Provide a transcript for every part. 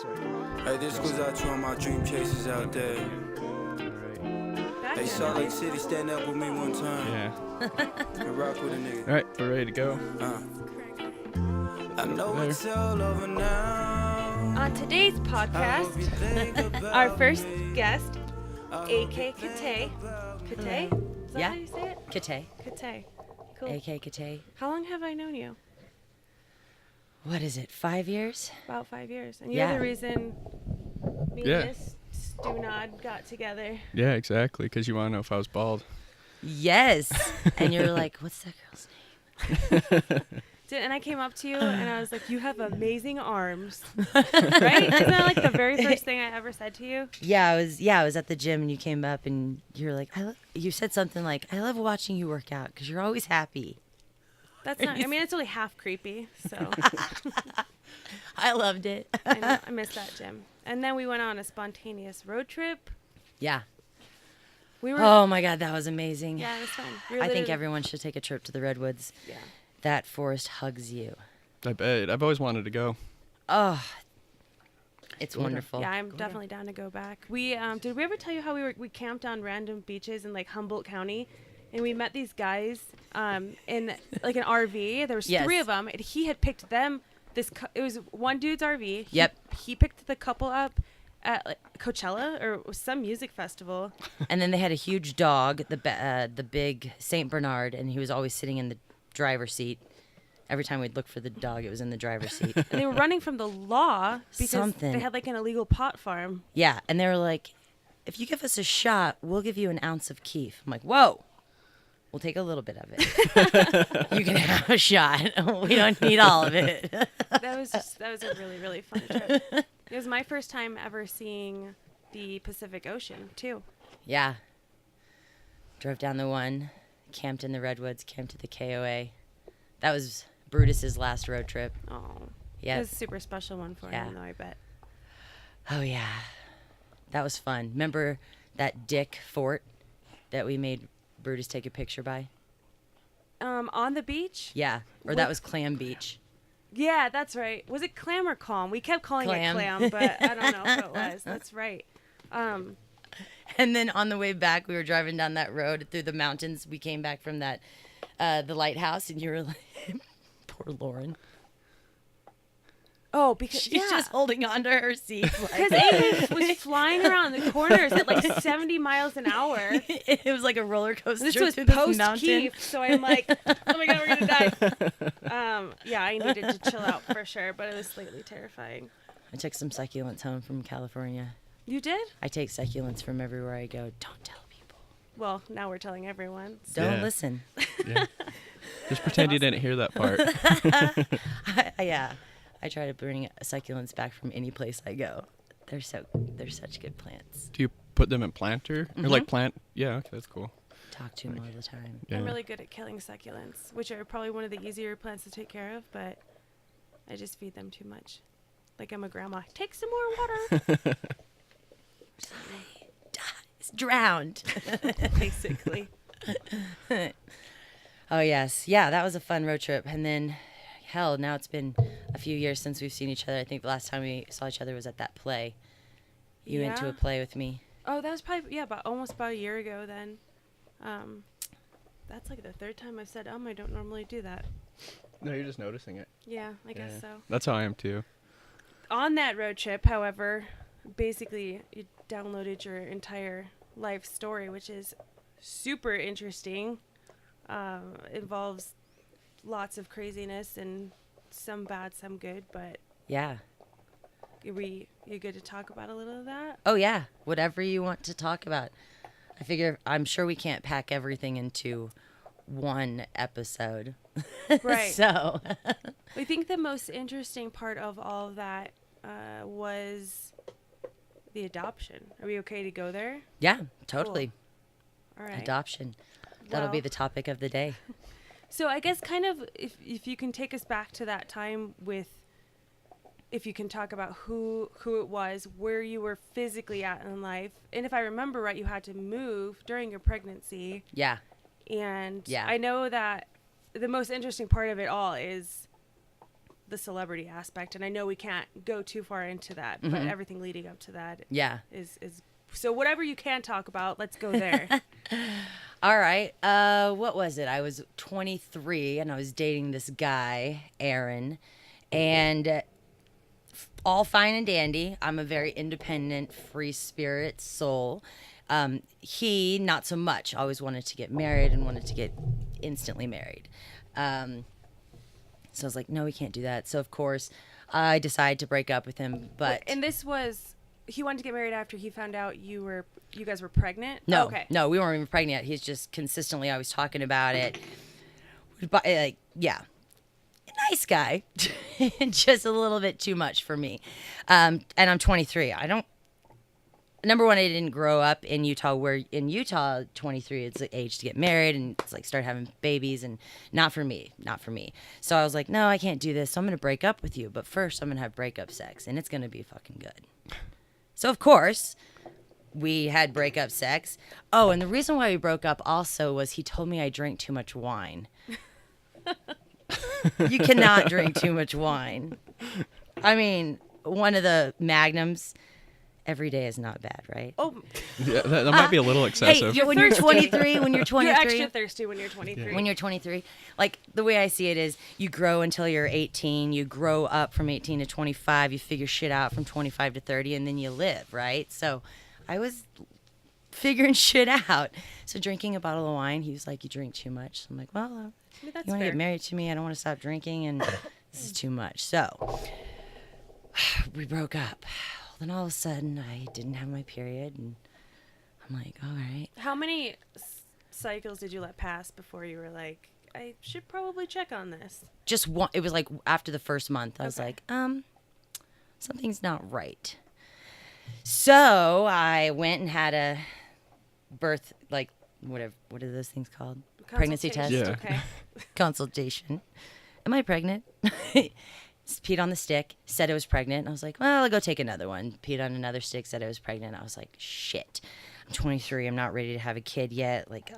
Hey, this goes out to all my dream chasers out there. Hey, Salt Lake City, stand up with me one time. Yeah. And rock with a nigga. All right, we're ready to go. I know it's all over now. On today's podcast, our first guest, AK KETAY. KETAY? Is that Yeah. how you say it? KETAY. KETAY. Cool. AK KETAY. How long have I known you? What is it, 5 years? About 5 years. And you're Yeah. the reason me Yeah. and this Stunod got together. Yeah, exactly, because you want to know if I was bald. Yes. And you're like, what's that girl's name? And I came up to you and I was like, you have amazing arms. Right? Isn't that like the very first thing I ever said to you? Yeah, I was at the gym and you came up and you're like, you said something like, I love watching you work out because you're always happy. That's not, I mean, it's only half creepy. So I loved it. I missed that gym. And then we went on a spontaneous road trip. Yeah. We were, Oh my God, that was amazing. yeah, it was fun. We were I think literally- everyone should take a trip to the Redwoods. Yeah. That forest hugs you. I bet. I've always wanted to go. Oh, it's Go there. wonderful. Yeah, I'm definitely down to go back. We did we ever tell you how we camped on random beaches in like Humboldt County, and we met these guys in like an RV. There was Yes. 3 of them, and he had picked them. It was one dude's RV. Yep. He picked the couple up at like, Coachella or some music festival. And then they had a huge dog, the big Saint Bernard, and he was always sitting in the driver's seat. Every time we'd look for the dog, it was in the driver's seat. And they were running from the law because Something. they had like an illegal pot farm. Yeah, and they were like, if you give us a shot, we'll give you an ounce of keef. I'm like, whoa, we'll take a little bit of it. You can have a shot. We don't need all of it. That was a really, really fun trip. It was my first time ever seeing the Pacific Ocean too. Yeah. Drove down the one, camped in the Redwoods, camped to the KOA. That was Brutus's last road trip. Oh, Yeah. it was a super special one for Yeah. him, though, I bet. Oh, yeah. That was fun. Remember that Dick Fort that we made Brutus take a picture by? On the beach? Yeah. Or that was Clam Beach. Yeah, that's right. Was it Clam or Calm? We kept calling Clam. it Clam, but I don't know if it was. That's right. And then on the way back, we were driving down that road through the mountains. We came back from that, the lighthouse, and you were like, poor Lauren. Oh, because She's just holding on to her seat. because Amy was flying around the corners at like 70 miles an hour. It was like a roller coaster. This was through this post mountain. Keith, so I'm like, oh my god, we're gonna die. Yeah, I needed to chill out for sure, but it was slightly terrifying. I took some succulents home from California. You did? I take succulents from everywhere I go. Don't tell people. Well, now we're telling everyone. Don't Yeah. listen. Yeah. Just pretend you didn't hear that part. Yeah. I try to bring succulents back from any place I go. They're such good plants. Do you put them in planter? Or like plant? Yeah, okay, that's cool. Talk to them all the time. Yeah. I'm really good at killing succulents, which are probably one of the easier plants to take care of, but I just feed them too much. Like I'm a grandma. Take some more water. It's drowned. Basically. Oh, yes. Yeah, that was a fun road trip. And then, hell, now it's been a few years since we've seen each other. I think the last time we saw each other was at that play. You went to Yeah. a play with me. Oh, that was probably, almost about a year ago then. That's like the 3rd time I've said, I don't normally do that. No, you're just noticing it. Yeah, I guess so. That's how I am too. On that road trip, however, basically you downloaded your entire life story, which is super interesting. Involves lots of craziness and some bad, some good, but Yeah. you good to talk about a little of that? Oh, yeah. Whatever you want to talk about. I figure I'm sure we can't pack everything into one episode. Right. So, I think the most interesting part of all of that was the adoption. Are we okay to go there? yeah, totally. All right. Adoption. That'll be Well- the topic of the day. So I guess kind of if you can take us back to that time with, if you can talk about who it was, where you were physically at in life, and if I remember right, you had to move during your pregnancy. Yeah. And Yeah. I know that the most interesting part of it all is the celebrity aspect, and I know we can't go too far into that, but everything leading up to that Yeah. is so whatever you can talk about, let's go there. All right. What was it? I was 23 and I was dating this guy, Aaron, and all fine and dandy. I'm a very independent, free spirit soul. He, not so much. Always wanted to get married and wanted to get instantly married. So I was like, no, we can't do that. So, of course, I decided to break up with him. But And this was, he wanted to get married after he found out you guys were pregnant? no, Okay. no, we weren't even pregnant yet. He's just consistently always talking about it. But, like, yeah. Nice guy, just a little bit too much for me. And I'm 23. Number one, I didn't grow up in Utah, where in Utah, 23, it's the age to get married and it's like start having babies, and not for me. So I was like, no, I can't do this. So I'm going to break up with you. But first, I'm going to have breakup sex, and it's going to be fucking good. So, of course, we had breakup sex. Oh, and the reason why we broke up also was he told me I drank too much wine. You cannot drink too much wine. I mean, one of the magnums every day is not bad, right? Oh, Yeah, that might be a little Hey, excessive. when you're 23, you're extra thirsty when you're 23. when you're 23, like the way I see it is you grow until you're 18, you grow up from 18 to 25, you figure shit out from 25 to 30, and then you live, right? So I was figuring shit out. So drinking a bottle of wine, he was like, you drink too much. So I'm like, well, I mean, that's you want to fair. get married to me? I don't want to stop drinking, and this is too much. So we broke up. Then all of a sudden, I didn't have my period, and I'm like, all right. How many cycles did you let pass before you were like, I should probably check on this? Just one. It was like after the first month, I was Okay. like, something's not right. So I went and had a birth, like whatever. What are those things called? Pregnancy test. Consultation, Yeah. Okay. Consultation. Am I pregnant? Peed on the stick, said I was pregnant. I was like, well, I'll go take another one. Peed on another stick, said I was pregnant. I was like, shit. I'm 23. I'm not ready to have a kid yet. Like,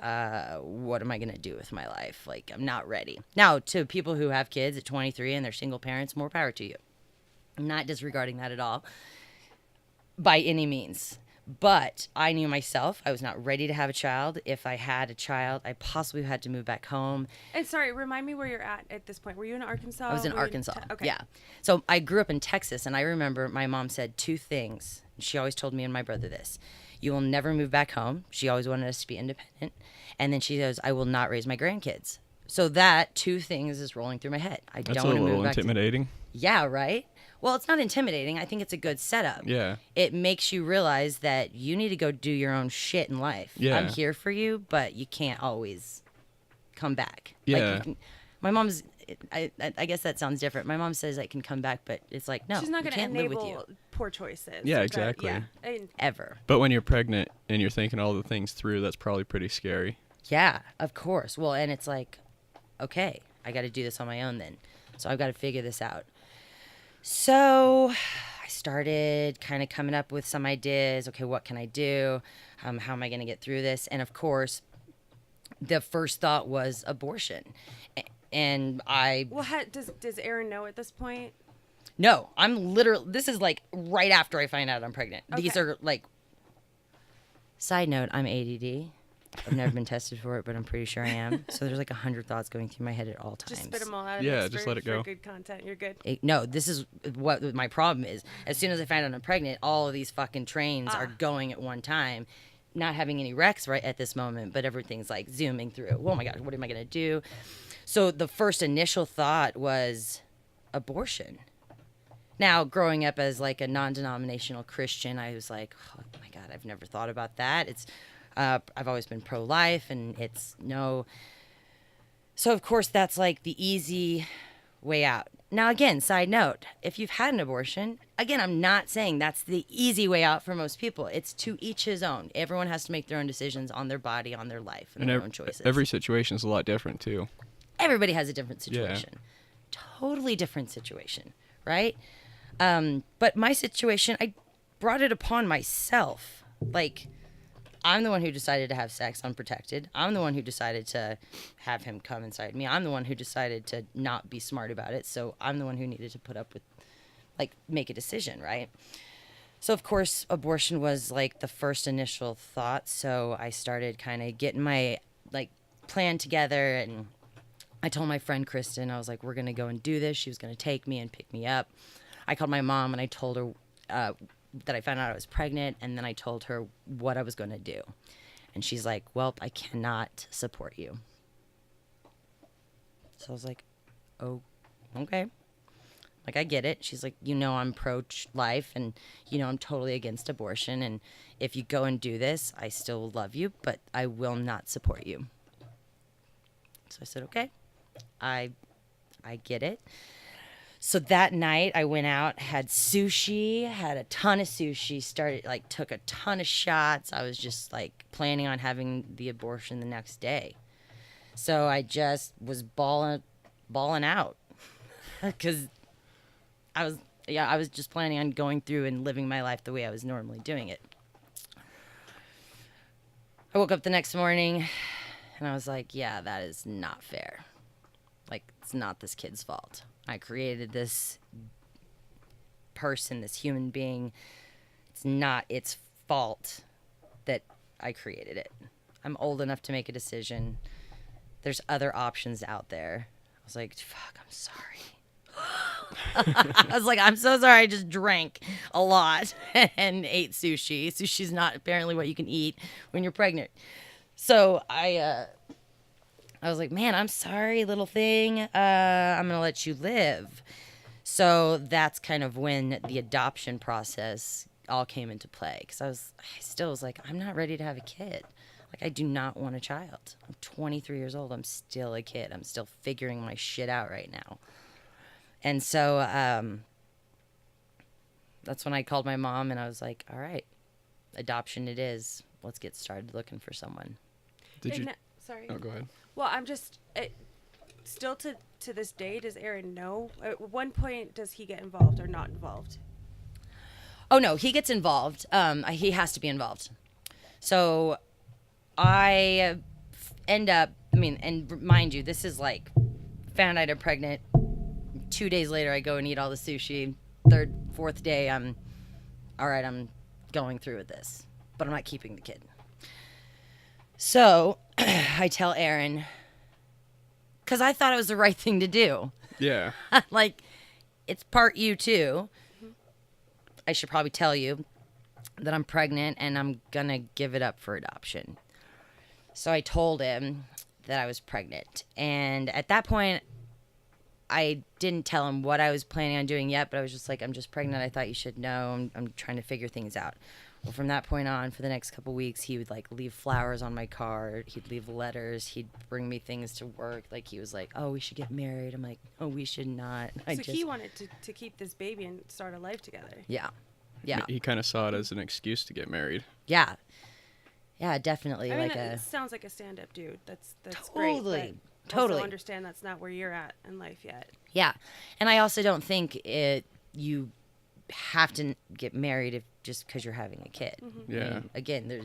what am I going to do with my life? Like, I'm not ready. Now, to people who have kids at 23 and they're single parents, more power to you. I'm not disregarding that at all by any means. But I knew myself. I was not ready to have a child. If I had a child, I possibly had to move back home. And sorry, remind me where you're at this point. Were you in Arkansas? I was in Were you Arkansas. Okay. Yeah. So I grew up in Texas, and I remember my mom said two things. She always told me and my brother this. You will never move back home. She always wanted us to be independent. And then she goes, I will not raise my grandkids. So that two things is rolling through my head. I That's don't a want to move little back. intimidating. Yeah, right? Well, it's not intimidating. I think it's a good setup. Yeah. It makes you realize that you need to go do your own shit in life. Yeah. I'm here for you, but you can't always come back. Yeah. You can, my mom's, I guess that sounds different. My mom says I can come back, but it's like, no, She's not we going to can't live with you. enable poor choices. Yeah, But, exactly. yeah. And Ever. But when you're pregnant and you're thinking all the things through, that's probably pretty scary. Yeah, of course. Well, and it's like, okay, I got to do this on my own then. So I've got to figure this out. So I started kind of coming up with some ideas. Okay, what can I do? How am I going to get through this? And of course, the first thought was abortion. And well, does Aaron know at this point? no, I'm literally, this is like right after I find out I'm pregnant. These Okay. are like, side note, I'm ADD. I've never been tested for it, but I'm pretty sure I am. So there's like 100 thoughts going through my head at all times. Just spit them all out. Yeah, It's just for- let it for go. good content. You're good. No, this is what my problem is. As soon as I find out I'm pregnant, all of these fucking trains are going at one time. Not having any wrecks right at this moment, but everything's like zooming through. Oh my God, what am I going to do? So the first initial thought was abortion. Now, growing up as like a non-denominational Christian, I was like, oh my God, I've never thought about that. It's, I've always been pro-life, and it's no. So of course that's like the easy way out. Now again, side note, if you've had an abortion, again, I'm not saying that's the easy way out for most people. It's to each his own. Everyone has to make their own decisions on their body, on their life, and their own choices. Every situation is a lot different too. Everybody has a different Yeah. situation. Totally different situation, right? But my situation, I brought it upon myself. Like, I'm the one who decided to have sex unprotected. I'm the one who decided to have him come inside me. I'm the one who decided to not be smart about it. So I'm the one who needed to put up with, like, make a decision, right? So, of course, abortion was, like, the first initial thought. So I started kind of getting my, like, plan together. And I told my friend Kristen, I was like, we're going to go and do this. She was going to take me and pick me up. I called my mom and I told her that I found out I was pregnant. And then I told her what I was going to do. And she's like, well, I cannot support you. So I was like, oh, okay. Like, I get it. She's like, I'm pro-life and, I'm totally against abortion. And if you go and do this, I still love you, but I will not support you. So I said, okay, I get it. So that night I went out, had sushi, had a ton of sushi, took a ton of shots. I was just like planning on having the abortion the next day. So I just was balling out because I was just planning on going through and living my life the way I was normally doing it. I woke up the next morning and I was like, yeah, that is not fair. Like, it's not this kid's fault. I created this person, this human being. It's not its fault that I created it. I'm old enough to make a decision. There's other options out there. I was like, fuck, I'm sorry. I was like, I'm so sorry. I just drank a lot and ate sushi. Sushi's not apparently what you can eat when you're pregnant. So I was like, man, I'm sorry, little thing. I'm going to let you live. So that's kind of when the adoption process all came into play. Because I still was like, I'm not ready to have a kid. Like, I do not want a child. I'm 23 years old. I'm still a kid. I'm still figuring my shit out right now. And so that's when I called my mom and I was like, all right, adoption it is. Let's get started looking for someone. Sorry. Oh, go ahead. Well, I'm just still to this day. Does Aaron know? At one point, does he get involved or not involved? Oh no, he gets involved. He has to be involved. So I end up. I mean, and mind you, this is like found out I'm pregnant. 2 days later, I go and eat all the sushi. Third, fourth day, I'm all right. I'm going through with this, but I'm not keeping the kid. So I tell Aaron, because I thought it was the right thing to do. Yeah. Like, it's part you too. I should probably tell you that I'm pregnant and I'm gonna give it up for adoption. So I told him that I was pregnant, and at that point, I didn't tell him what I was planning on doing yet, but I was just like, I'm just pregnant. I thought you should know. I'm trying to figure things out. Well, from that point on, for the next couple weeks, he would like leave flowers on my car. He'd leave letters. He'd bring me things to work. Like, he was like, oh, we should get married. I'm like, oh, we should not. He wanted to keep this baby and start a life together. Yeah. Yeah. He kind of saw it as an excuse to get married. Yeah. Yeah, definitely. I mean, like it sounds like a stand-up dude. That's Totally. great. But Totally. Also understand that's not where you're at in life yet. Yeah. And I also don't think you have to get married just because you're having a kid. Mm-hmm. Yeah. I mean, again,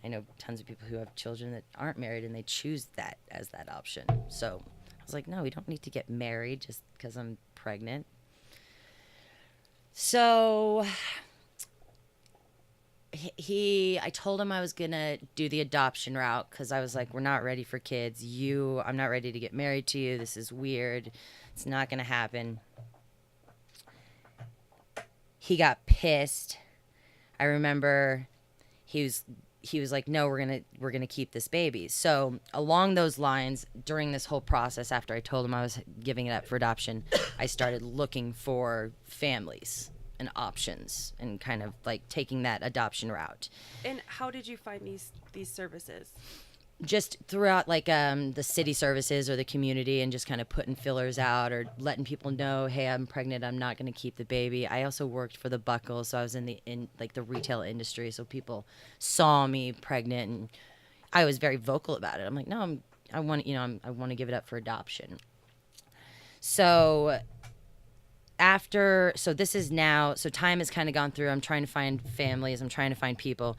I know tons of people who have children that aren't married and they choose that as that option. So I was like, no, we don't need to get married just because I'm pregnant. So I told him I was going to do the adoption route because I was like, we're not ready for kids. I'm not ready to get married to you. This is weird. It's not going to happen. He got pissed. I remember he was like, no, we're going to keep this baby. So along those lines, during this whole process, after I told him I was giving it up for adoption, I started looking for families and options and kind of like taking that adoption route. And how did you find these services? Just throughout like the city services or the community, and just kind of putting fillers out or letting people know, hey, I'm pregnant, I'm not going to keep the baby. I also worked for the Buckle, so I was in the retail industry, so people saw me pregnant and I was very vocal about it. I'm like, no, I want to give it up for adoption. So time has kind of gone through. I'm trying to find families, I'm trying to find people.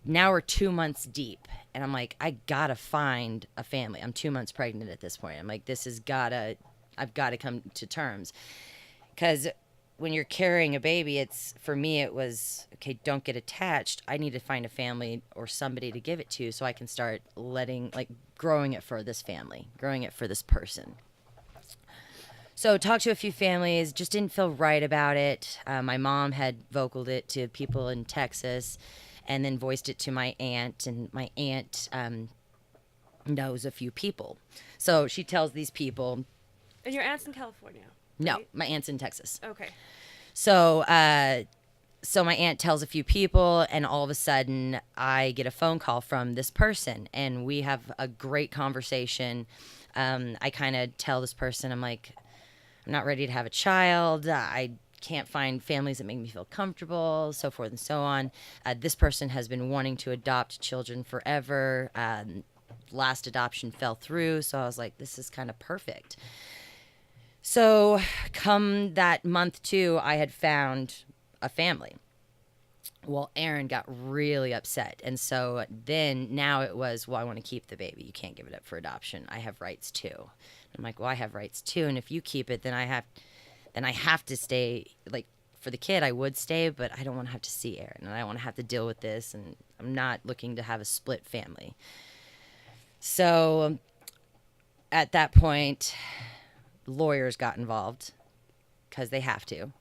now we're 2 months deep, and I'm like, I gotta find a family. I'm 2 months pregnant at this point. I'm like, I've gotta come to terms. Because when you're carrying a baby, for me, it was, okay, don't get attached. I need to find a family or somebody to give it to so I can start growing it for this family, growing it for this person. So talked to a few families, just didn't feel right about it. My mom had vocaled it to people in Texas and then voiced it to my aunt, and my aunt knows a few people. So she tells these people. And your aunt's in California? No, right? my aunt's in Texas. Okay. So so my aunt tells a few people, and all of a sudden I get a phone call from this person, and we have a great conversation. I kind of tell this person, I'm like, I'm not ready to have a child. I can't find families that make me feel comfortable, so forth and so on. This person has been wanting to adopt children forever. Last adoption fell through, so I was like, this is kind of perfect. So come that month 2, I had found a family. Well, Aaron got really upset. And so then now it was, well, I want to keep the baby. You can't give it up for adoption. I have rights too. I'm like, well, I have rights too. And if you keep it, then I have to stay. Like, for the kid, I would stay, but I don't want to have to see Aaron, and I don't want to have to deal with this. And I'm not looking to have a split family. So at that point, lawyers got involved because they have to.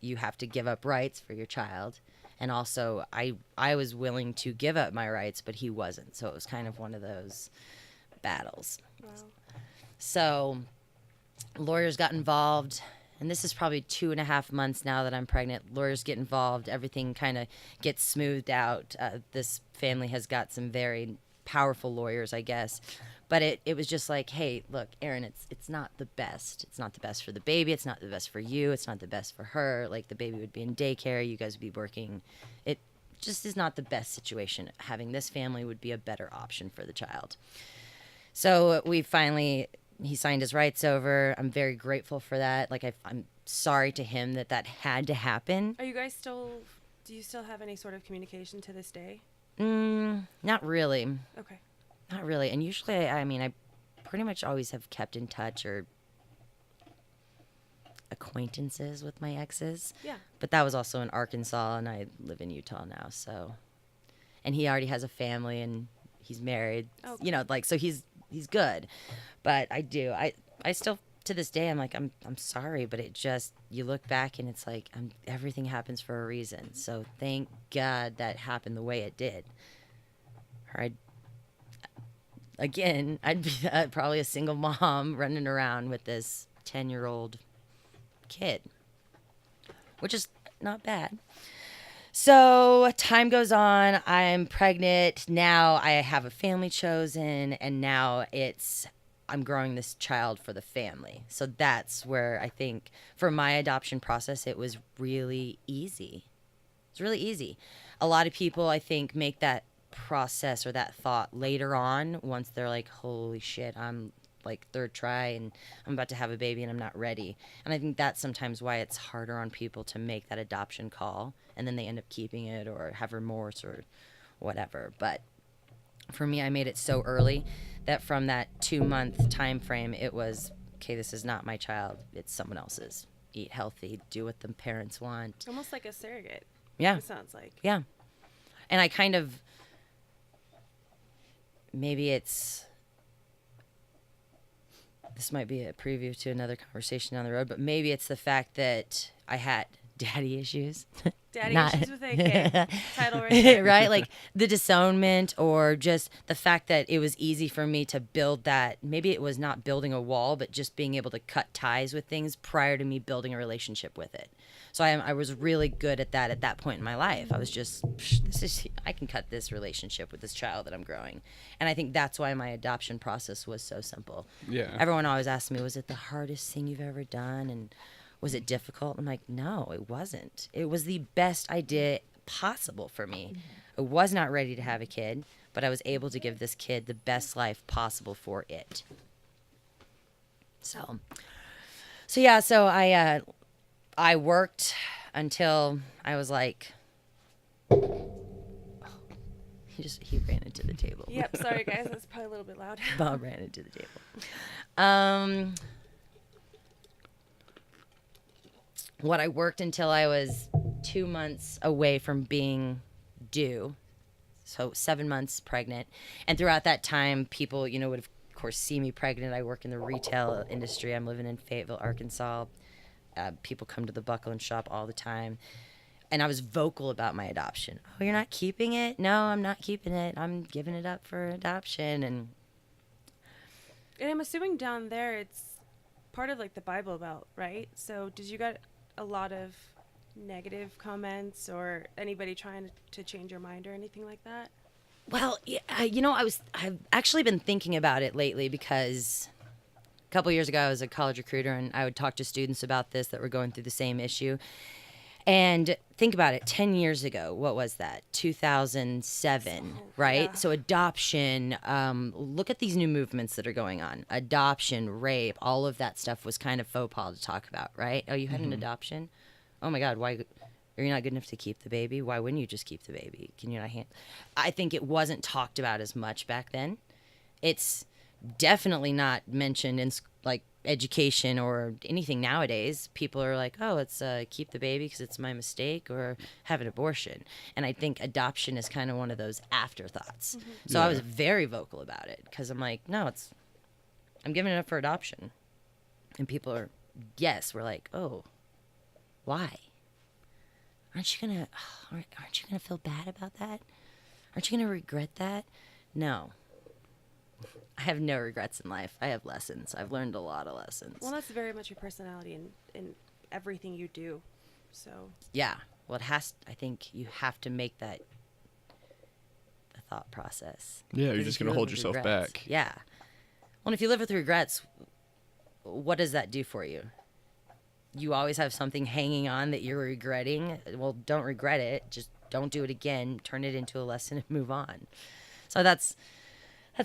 You have to give up rights for your child. And also, I was willing to give up my rights, but he wasn't. So it was kind of one of those battles. Wow. So lawyers got involved. And this is probably 2.5 months now that I'm pregnant. Lawyers get involved. Everything kind of gets smoothed out. This family has got some very powerful lawyers, I guess. But it was just like, hey, look, Aaron, it's not the best. It's not the best for the baby. It's not the best for you. It's not the best for her. Like, the baby would be in daycare. You guys would be working. It just is not the best situation. Having this family would be a better option for the child. So he signed his rights over. I'm very grateful for that. Like, I'm sorry to him that had to happen. Are you guys do you still have any sort of communication to this day? Not really. Okay. Not really. And usually, I pretty much always have kept in touch or acquaintances with my exes. Yeah. But that was also in Arkansas, and I live in Utah now, so. And he already has a family, and he's married. Okay. So he's good. But I still, to this day, I'm like, I'm sorry, but it just, you look back and it's like, everything happens for a reason. So thank God that happened the way it did. Or I'd be probably a single mom running around with this 10-year-old kid, which is not bad. So time goes on. I'm pregnant. Now I have a family chosen, and now I'm growing this child for the family. So that's where I think for my adoption process, it was really easy. It's really easy. A lot of people, I think, make that process or that thought later on once they're like, holy shit, I'm like 3rd try and I'm about to have a baby and I'm not ready. And I think that's sometimes why it's harder on people to make that adoption call, and then they end up keeping it or have remorse or whatever. But for me, I made it so early that from that 2-month time frame, it was, okay, this is not my child, it's someone else's. Eat healthy, do what the parents want. Almost like a surrogate. Yeah. It sounds like. Yeah. And I kind of, maybe this might be a preview to another conversation down the road, but maybe it's the fact that I had daddy issues. Daddy issues with AK. Title right there. Right? Like the disownment, or just the fact that it was easy for me to build that. Maybe it was not building a wall, but just being able to cut ties with things prior to me building a relationship with it. So I was really good at that point in my life. I was just, I can cut this relationship with this child that I'm growing. And I think that's why my adoption process was so simple. Yeah. Everyone always asks me, was it the hardest thing you've ever done? And was it difficult? I'm like, no, it wasn't. It was the best idea possible for me. I was not ready to have a kid, but I was able to give this kid the best life possible for it. So yeah, so I worked until I was like He ran into the table. Yep, sorry guys, that's probably a little bit loud. Bob ran into the table. What I worked until I was 2 months away from being due, so 7 months pregnant, and throughout that time, people, would of course see me pregnant. I work in the retail industry. I'm living in Fayetteville, Arkansas. People come to the Buckle and shop all the time. And I was vocal about my adoption. Oh, you're not keeping it? No, I'm not keeping it. I'm giving it up for adoption. And I'm assuming down there it's part of like the Bible Belt, right? So did you get a lot of negative comments or anybody trying to change your mind or anything like that? well, yeah, I've actually been thinking about it lately because a couple years ago I was a college recruiter and I would talk to students about this that were going through the same issue. And think about it, 10 years ago, what was that? 2007, right? yeah. So adoption, look at these new movements that are going on. Adoption, rape, all of that stuff was kind of faux pas to talk about, right? Oh, you had an adoption? Oh my God, why are you not good enough to keep the baby? Why wouldn't you just keep the baby? Can you not I think it wasn't talked about as much back then. It's definitely not mentioned in like education or anything nowadays. People are like, oh, let's keep the baby because it's my mistake, or have an abortion. And I think adoption is kind of one of those afterthoughts. So I was very vocal about it because I'm like, no, I'm giving it up for adoption. And people are, we're like, oh, why? Aren't you gonna feel bad about that? Aren't you gonna regret that? No. I have no regrets in life. I have lessons. I've learned a lot of lessons. Well, that's very much your personality in everything you do. So Yeah. Well, I think you have to make that the thought process. Yeah, you're 'Cause just if you gonna live hold with yourself regrets- back. Yeah. Well, and if you live with regrets, what does that do for you? You always have something hanging on that you're regretting. Well, don't regret it. Just don't do it again. Turn it into a lesson and move on. So that's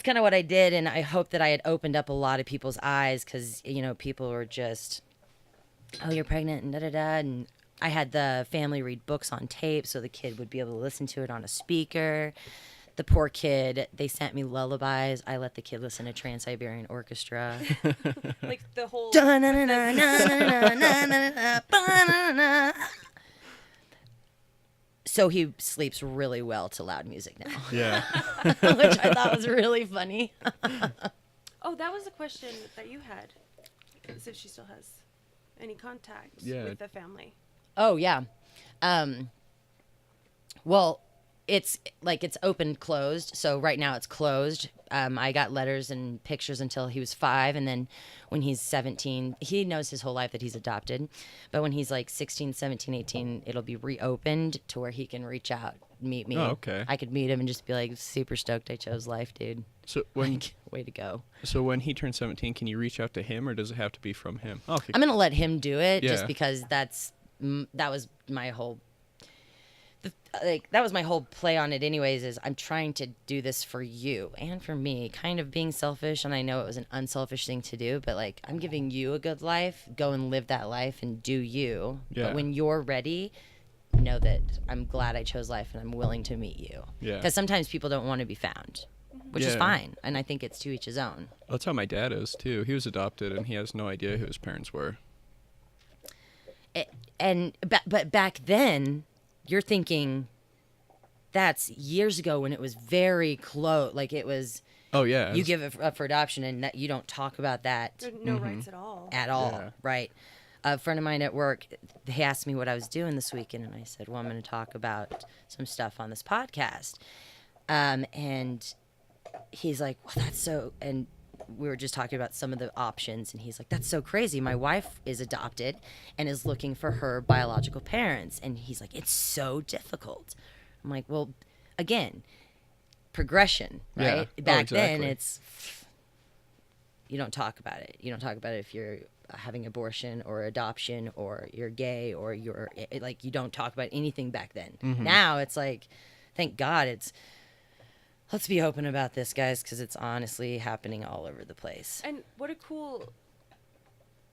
kind of what I did, and I hope that I had opened up a lot of people's eyes because, people were just, oh, you're pregnant and da-da-da, and I had the family read books on tape so the kid would be able to listen to it on a speaker. The poor kid, they sent me lullabies. I let the kid listen to Trans-Siberian Orchestra. like the whole So he sleeps really well to loud music now, Yeah. which I thought was really funny. Oh, that was a question that you had. So if she still has any contact with the family. Oh, yeah. Well, it's open closed. So right now it's closed. I got letters and pictures until he was 5. And then when he's 17, he knows his whole life that he's adopted. But when he's like 16, 17, 18, it'll be reopened to where he can reach out, meet me. Oh, okay. I could meet him and just be like, super stoked I chose life, dude. So when Like, way to go. so when he turns 17, can you reach out to him, or does it have to be from him? Oh, okay. I'm going to let him do it just Yeah. because that was my whole that was my whole play on it anyways, is I'm trying to do this for you and for me, kind of being selfish, and I know it was an unselfish thing to do, but like, I'm giving you a good life. Go and live that life and do you. Yeah. But when you're ready, know that I'm glad I chose life and I'm willing to meet you. Yeah. Because sometimes people don't want to be found, which is Yeah. fine, and I think it's to each his own. That's how my dad is too. He was adopted, and he has no idea who his parents were. But back then, you're thinking that's years ago when it was very close. Like, it was, Oh yeah. you give it up for adoption and that you don't talk about that There are no rights at all. at all, Yeah. right? A friend of mine at work, they asked me what I was doing this weekend, and I said, well, I'm going to talk about some stuff on this podcast. And he's like, well, that's so, and we were just talking about some of the options, and he's like, that's so crazy. My wife is adopted and is looking for her biological parents. And he's like, it's so difficult. I'm like, well, again, progression, Yeah. right? Oh, Back then, exactly. you don't talk about it. You don't talk about it if you're having abortion or adoption or you're gay or you're like, you don't talk about anything back then. Now it's like, thank God let's be open about this, guys, because it's honestly happening all over the place. And what a cool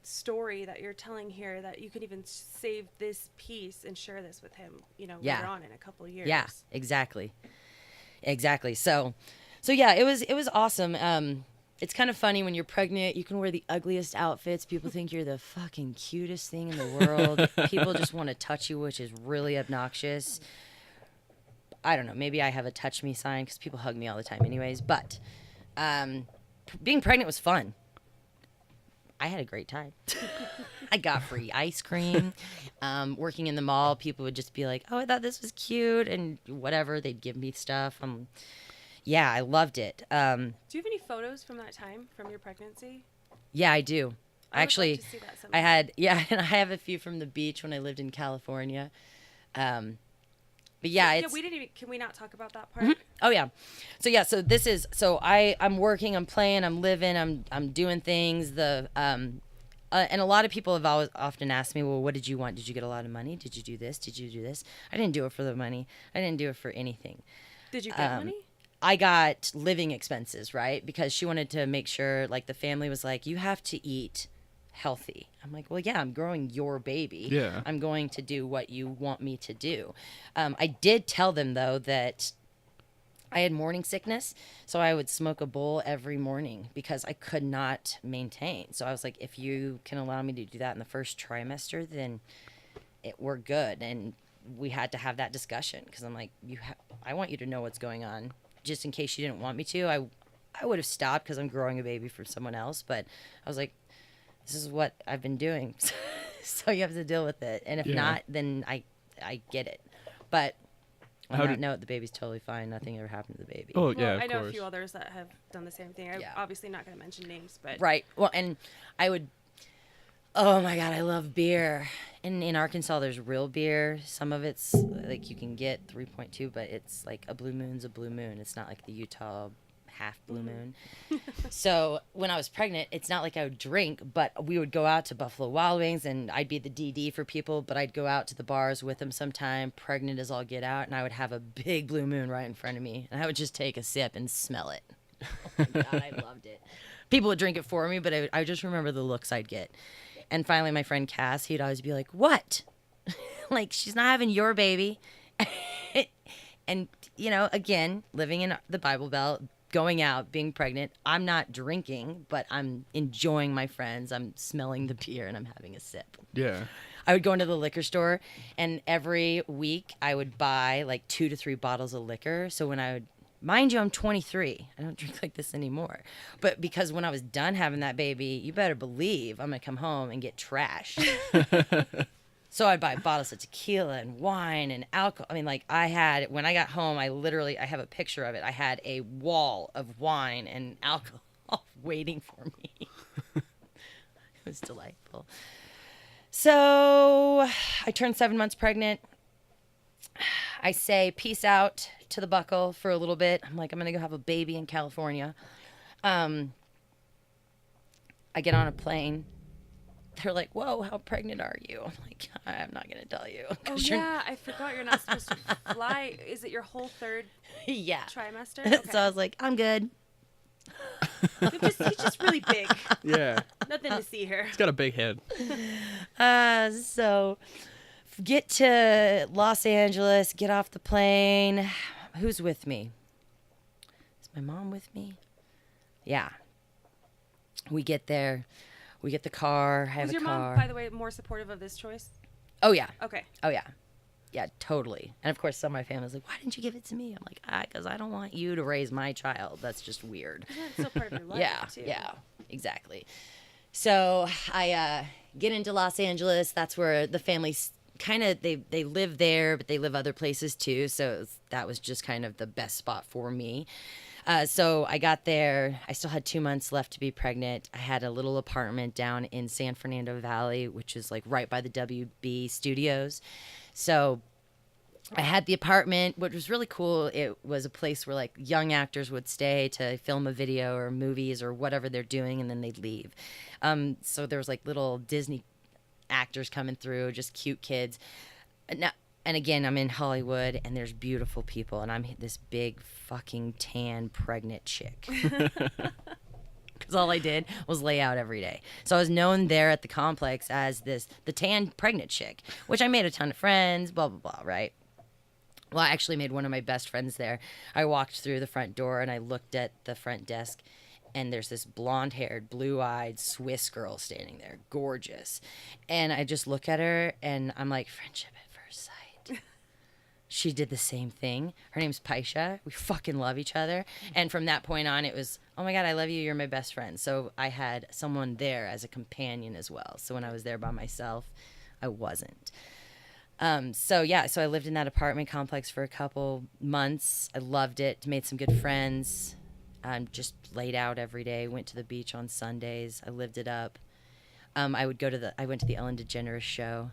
story that you're telling here, that you can even save this piece and share this with him, Yeah. later on in a couple years. Yeah, exactly. Exactly. So yeah, it was awesome. It's kind of funny when you're pregnant, you can wear the ugliest outfits. People think you're the fucking cutest thing in the world. People just want to touch you, which is really obnoxious. I don't know. Maybe I have a touch me sign because people hug me all the time anyways. But being pregnant was fun. I had a great time. I got free ice cream. Working in the mall, people would just be like, oh, I thought this was cute. And whatever, they'd give me stuff. Yeah, I loved it. Do you have any photos from that time, from your pregnancy? Yeah, I do. I would love Actually, to see that I sometime. and I have a few from the beach when I lived in California. But yeah, Yeah, it's. we didn't even. Can we not talk about that part? Oh yeah, so this is I'm working, I'm playing, I'm living, I'm doing things. And a lot of people have often asked me, well, what did you want? Did you get a lot of money? Did you do this? Did you do this? I didn't do it for the money. I didn't do it for anything. Did you get money? I got living expenses, right? Because she wanted to make sure, like, the family was like, you have to eat healthy. I'm like, well, yeah, I'm growing your baby. Yeah. I'm going to do what you want me to do. I did tell them, though, that I had morning sickness, so I would smoke a bowl every morning because I could not maintain. So I was like, if you can allow me to do that in the first trimester, then we're good. And we had to have that discussion because I'm like, I want you to know what's going on. Just in case you didn't want me to, I would have stopped because I'm growing a baby for someone else. But I was like, this is what I've been doing. So you have to deal with it. And if not, then I get it. But on that note, the baby's totally fine. Nothing ever happened to the baby. Oh Well, yeah, of I know course. a few others that have done the same thing. I'm Yeah. obviously not going to mention names, but Right. Well, and I would. Oh my God, I love beer. And in Arkansas, there's real beer. Some of it's like you can get 3.2, but it's like a blue moon's a blue moon. It's not like the Utah half blue moon. So when I was pregnant, it's not like I would drink, but we would go out to Buffalo Wild Wings and I'd be the DD for people, but I'd go out to the bars with them sometime, pregnant as all get out, and I would have a big blue moon right in front of me. And I would just take a sip and smell it. Oh my God, I loved it. People would drink it for me, but I just remember the looks I'd get. And finally, my friend Cass, he'd always be like, what? Like, she's not having your baby. And, you know, again, living in the Bible Belt, going out, being pregnant, I'm not drinking, but I'm enjoying my friends. I'm smelling the beer and I'm having a sip. Yeah. I would go into the liquor store, and every week I would buy like 2 to 3 bottles of liquor. So when I would, mind you, I'm 23. I don't drink like this anymore. But because when I was done having that baby, you better believe I'm going to come home and get trashed. So I'd buy bottles of tequila and wine and alcohol. I mean, like when I got home, I have a picture of it. I had a wall of wine and alcohol waiting for me. It was delightful. So I turned 7 months pregnant. I say peace out to the buckle for a little bit. I'm like, I'm going to go have a baby in California. I get on a plane. They're like, whoa, how pregnant are you? I'm like, I'm not going to tell you. oh yeah, I forgot you're not supposed to fly. Is it your whole third Yeah. trimester? Okay. So I was like, I'm good. He's just really big. Yeah. Nothing to see here. He's got a big head. So get to Los Angeles, get off the plane. Who's with me? Is my mom with me? Yeah. We get there. We get the car. I have Was a your car. mom, by the way, more supportive of this choice? Oh, yeah. Okay. Oh, yeah. Yeah, totally. And of course, some of my family's like, why didn't you give it to me? I'm like, because I don't want you to raise my child. That's just weird. Isn't that still part of your life, Yeah, too? yeah, exactly. So I get into Los Angeles. That's where the family's kind of, they live there, but they live other places too. So that was just kind of the best spot for me. So I got there. I still had 2 months left to be pregnant. I had a little apartment down in San Fernando Valley, which is like right by the WB studios. So I had the apartment, which was really cool. It was a place where like young actors would stay to film a video or movies or whatever they're doing, and then they'd leave. So there was like little Disney actors coming through, just cute kids. Now, and again, I'm in Hollywood, and there's beautiful people, and I'm this big fucking tan pregnant chick. Because all I did was lay out every day. So I was known there at the complex as the tan pregnant chick, which I made a ton of friends, blah, blah, blah, right? Well, I actually made one of my best friends there. I walked through the front door and I looked at the front desk, and there's this blonde-haired, blue-eyed Swiss girl standing there, gorgeous. And I just look at her and I'm like, friendship at first sight. She did the same thing. Her name's Paisha. We fucking love each other. And from that point on, it was, oh my God, I love you. You're my best friend. So I had someone there as a companion as well. So when I was there by myself, I wasn't. So I lived in that apartment complex for a couple months. I loved it. Made some good friends. Just laid out every day. Went to the beach on Sundays. I lived it up. I went to the Ellen DeGeneres show.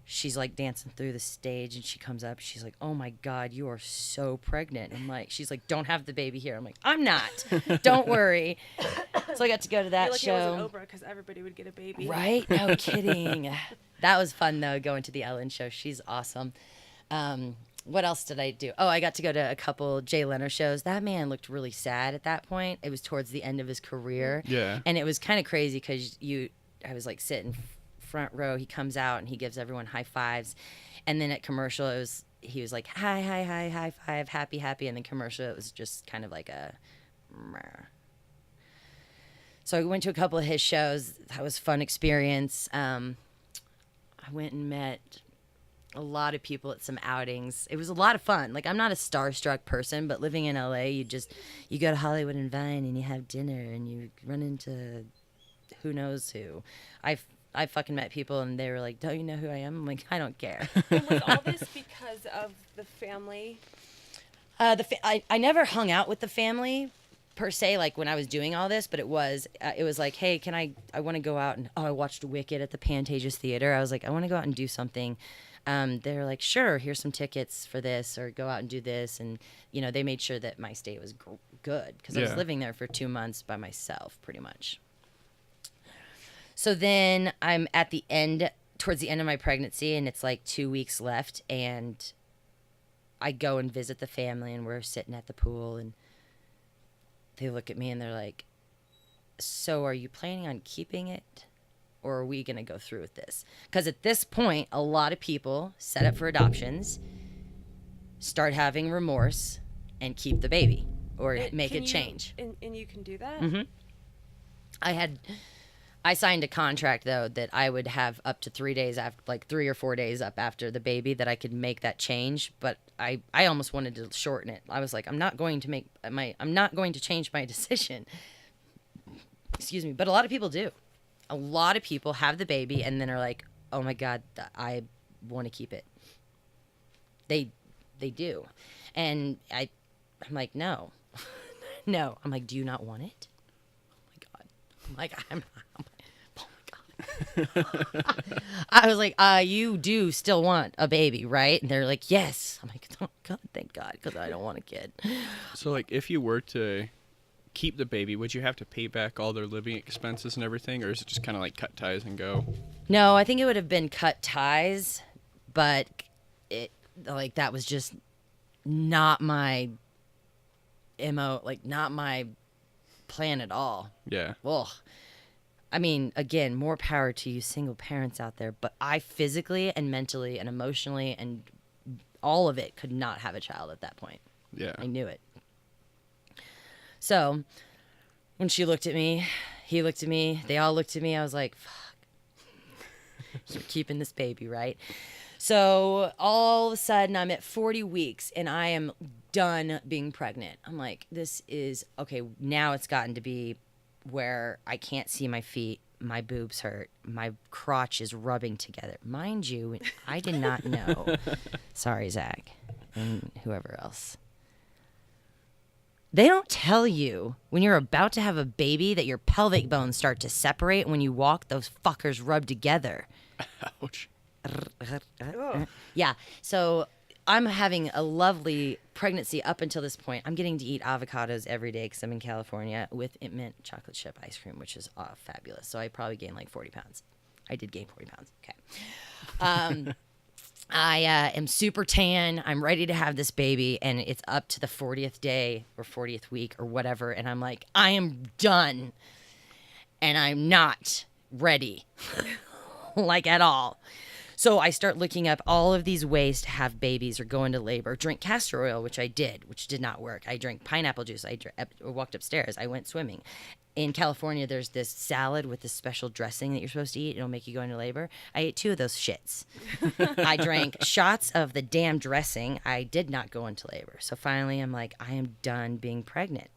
She's like dancing through the stage and she comes up. She's like, oh my God, you are so pregnant. I'm like, she's like, don't have the baby here. I'm like, I'm not. Don't worry. So I got to go to that You're show. lucky it wasn't Oprah because everybody would get a baby. Right? No kidding. That was fun though, going to the Ellen show. She's awesome. What else did I do? Oh, I got to go to a couple Jay Leno shows. That man looked really sad at that point. It was towards the end of his career. Yeah. And it was kind of crazy because I was like sitting front row. He comes out and he gives everyone high fives. And then at commercial, he was like, hi, high five, happy. And then commercial, it was just kind of like a meh. So I went to a couple of his shows. That was a fun experience. I went and met a lot of people at some outings. It was a lot of fun. Like, I'm not a starstruck person, but living in LA, you go to Hollywood and Vine and you have dinner and you run into who knows who. I fucking met people and they were like, don't you know who I am? I'm like, I don't care. And was all this because of the family? I never hung out with the family per se, like when I was doing all this, but it was like, hey, I want to go out and, I watched Wicked at the Pantages Theater. I was like, I want to go out and do something. They were like, sure, here's some tickets for this, or go out and do this. And, they made sure that my stay was good because I was living there for 2 months by myself pretty much. So then I'm towards the end of my pregnancy, and it's like 2 weeks left, and I go and visit the family, and we're sitting at the pool, and they look at me and they're like, so are you planning on keeping it, or are we going to go through with this? Because at this point, a lot of people set up for adoptions, start having remorse, and keep the baby or make a change. And you can do that? Mm-hmm. I signed a contract, though, that I would have up to 3 days after, like 3 or 4 days up after the baby, that I could make that change. But I almost wanted to shorten it. I was like, I'm not going to change my decision. Excuse me. But a lot of people do. A lot of people have the baby and then are like, oh my God, I want to keep it. They do. And I'm like, no. No. I'm like, do you not want it? Oh my God. I'm like, oh my God. I was like, you do still want a baby, right? And they're like, yes. I'm like, oh God, thank God, because I don't want a kid. So, like, if you were to keep the baby, would you have to pay back all their living expenses and everything, or is it just kind of like cut ties and go? No, I think it would have been cut ties, but that was just not my MO, like not my plan at all. Yeah. Ugh. I mean, again, more power to you single parents out there, but I physically and mentally and emotionally and all of it could not have a child at that point. Yeah. I knew it. So when she looked at me, he looked at me, they all looked at me, I was like, fuck. You're keeping this baby, right? So all of a sudden I'm at 40 weeks and I am done being pregnant. I'm like, this is, okay, now it's gotten to be where I can't see my feet, my boobs hurt, my crotch is rubbing together. Mind you, I did not know. Sorry, Zach, and whoever else. They don't tell you when you're about to have a baby that your pelvic bones start to separate. When you walk, those fuckers rub together. Ouch. Yeah, so I'm having a lovely pregnancy up until this point. I'm getting to eat avocados every day because I'm in California with mint chocolate chip ice cream, which is fabulous. So I probably gained like 40 pounds. I did gain 40 pounds. Okay. I am super tan. I'm ready to have this baby, and it's up to the 40th day or 40th week or whatever. And I'm like, I am done, and I'm not ready, like at all. So I start looking up all of these ways to have babies or go into labor. Drink castor oil, which I did, which did not work. I drank pineapple juice. I walked upstairs. I went swimming. In California, there's this salad with this special dressing that you're supposed to eat. It'll make you go into labor. I ate 2 of those shits. I drank shots of the damn dressing. I did not go into labor. So finally, I'm like, I am done being pregnant.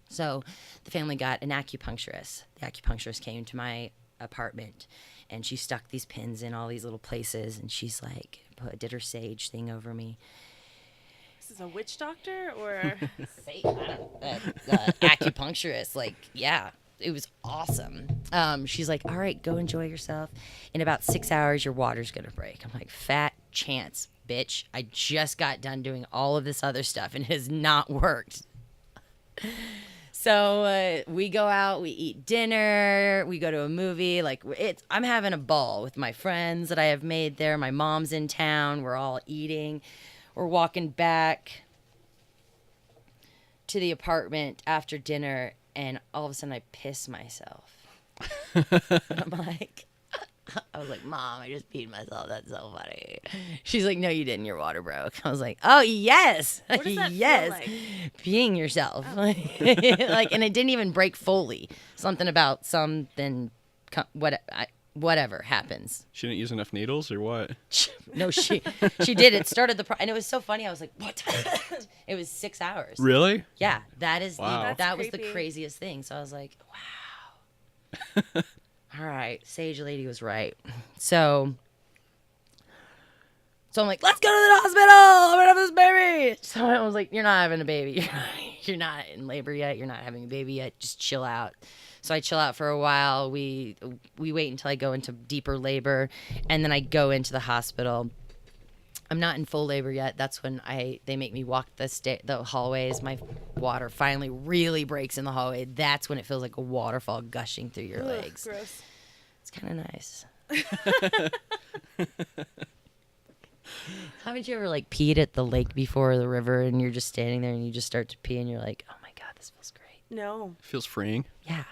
So the family got an acupuncturist. The acupuncturist came to my apartment, and she stuck these pins in all these little places, and she's like, did her sage thing over me. This is a witch doctor or Acupuncturist, like, yeah, it was awesome. She's like, all right, go enjoy yourself. In about 6 hours, your water's gonna break. I'm like, fat chance, bitch. I just got done doing all of this other stuff, and it has not worked. So we go out, we eat dinner, we go to a movie. Like, I'm having a ball with my friends that I have made there. My mom's in town. We're all eating. We're walking back to the apartment after dinner, and all of a sudden I piss myself. I'm like, I was like, Mom, I just peed myself. That's so funny. She's like, no, you didn't. Your water broke. I was like, oh, yes. What does that yes. feel like? Peeing yourself. Like, and it didn't even break fully. Something about whatever happens. She didn't use enough needles or what? No, she did. It started and it was so funny. I was like, what? It was 6 hours. Really? Yeah, that is Wow. that was creepy. the craziest thing. So I was like, wow. All right, Sage Lady was right. So I'm like, let's go to the hospital. I'm gonna have this baby. So I was like, you're not having a baby. You're not in labor yet. You're not having a baby yet. Just chill out. So I chill out for a while. We wait until I go into deeper labor, and then I go into the hospital. I'm not in full labor yet. That's when they make me walk the hallways. My water finally really breaks in the hallway. That's when it feels like a waterfall gushing through your legs. Gross. It's kind of nice. Haven't you ever like peed at the lake before, or the river, and you're just standing there and you just start to pee and you're like, oh my God, this feels great. No. Feels freeing. Yeah.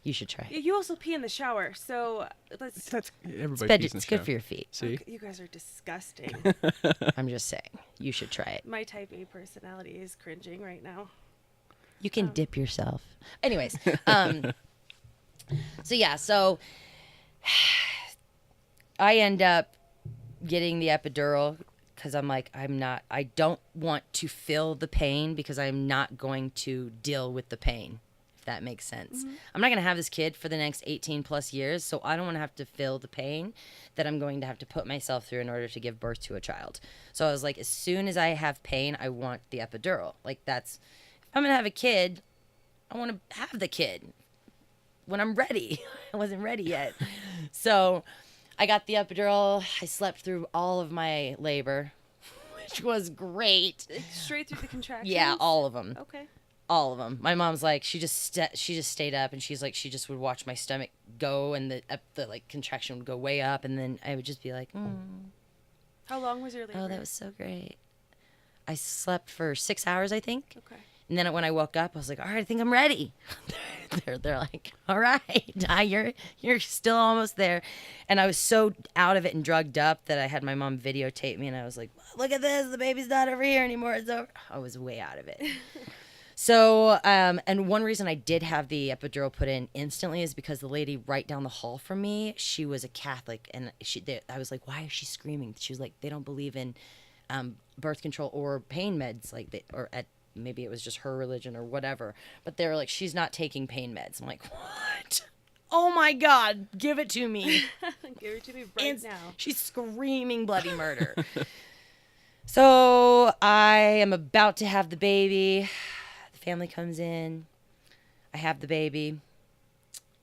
You should try it. You also pee in the shower, so let's. That's everybody pees in the It's good shower. for your feet. See? You guys are disgusting. I'm just saying. You should try it. My type A personality is cringing right now. You can dip yourself. Anyways, so I end up getting the epidural because I'm like, I don't want to feel the pain because I'm not going to deal with the pain, if that makes sense. Mm-hmm. I'm not going to have this kid for the next 18 plus years, so I don't want to have to feel the pain that I'm going to have to put myself through in order to give birth to a child. So I was like, as soon as I have pain, I want the epidural. Like, if I'm going to have a kid, I want to have the kid when I'm ready. I wasn't ready yet. So I got the epidural. I slept through all of my labor, which was great. Straight through the contractions? Yeah, all of them. Okay. All of them. My mom's like, she just stayed up, and she's like, she just would watch my stomach go, and the like contraction would go way up, and then I would just be like, How long was your labor? oh, that was so great. I slept for 6 hours, I think. Okay. And then when I woke up, I was like, all right, I think I'm ready. they're like, all right, you're still almost there. And I was so out of it and drugged up that I had my mom videotape me, and I was like, look at this, the baby's not over here anymore. It's over. I was way out of it. So, and one reason I did have the epidural put in instantly is because the lady right down the hall from me, she was a Catholic, and I was like, why is she screaming? She was like, they don't believe in birth control or pain meds, maybe it was just her religion or whatever. But they were like, she's not taking pain meds. I'm like, what? Oh my God, give it to me. Give it to me right now. She's screaming bloody murder. So I am about to have the baby. The family comes in. I have the baby.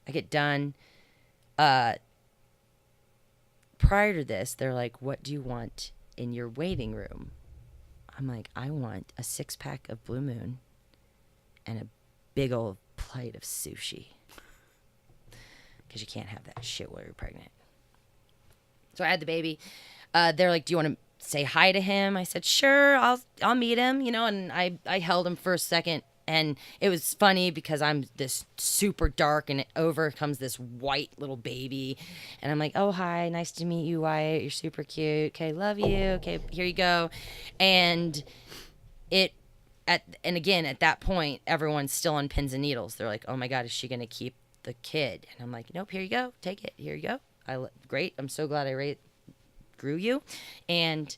I get done. Prior to this, they're like, what do you want in your waiting room? I'm like, I want a 6-pack of Blue Moon and a big old plate of sushi. Because you can't have that shit while you're pregnant. So I had the baby. They're like, do you want to say hi to him? I said, sure, I'll meet him, and I held him for a second And it was funny because I'm this super dark and over comes this white little baby. And I'm like, oh, hi, nice to meet you, Wyatt. You're super cute. Okay, love you. Okay, here you go. And again, at that point, everyone's still on pins and needles. They're like, oh my God, is she going to keep the kid? And I'm like, nope, here you go. Take it. Here you go. Great. I'm so glad I grew you. And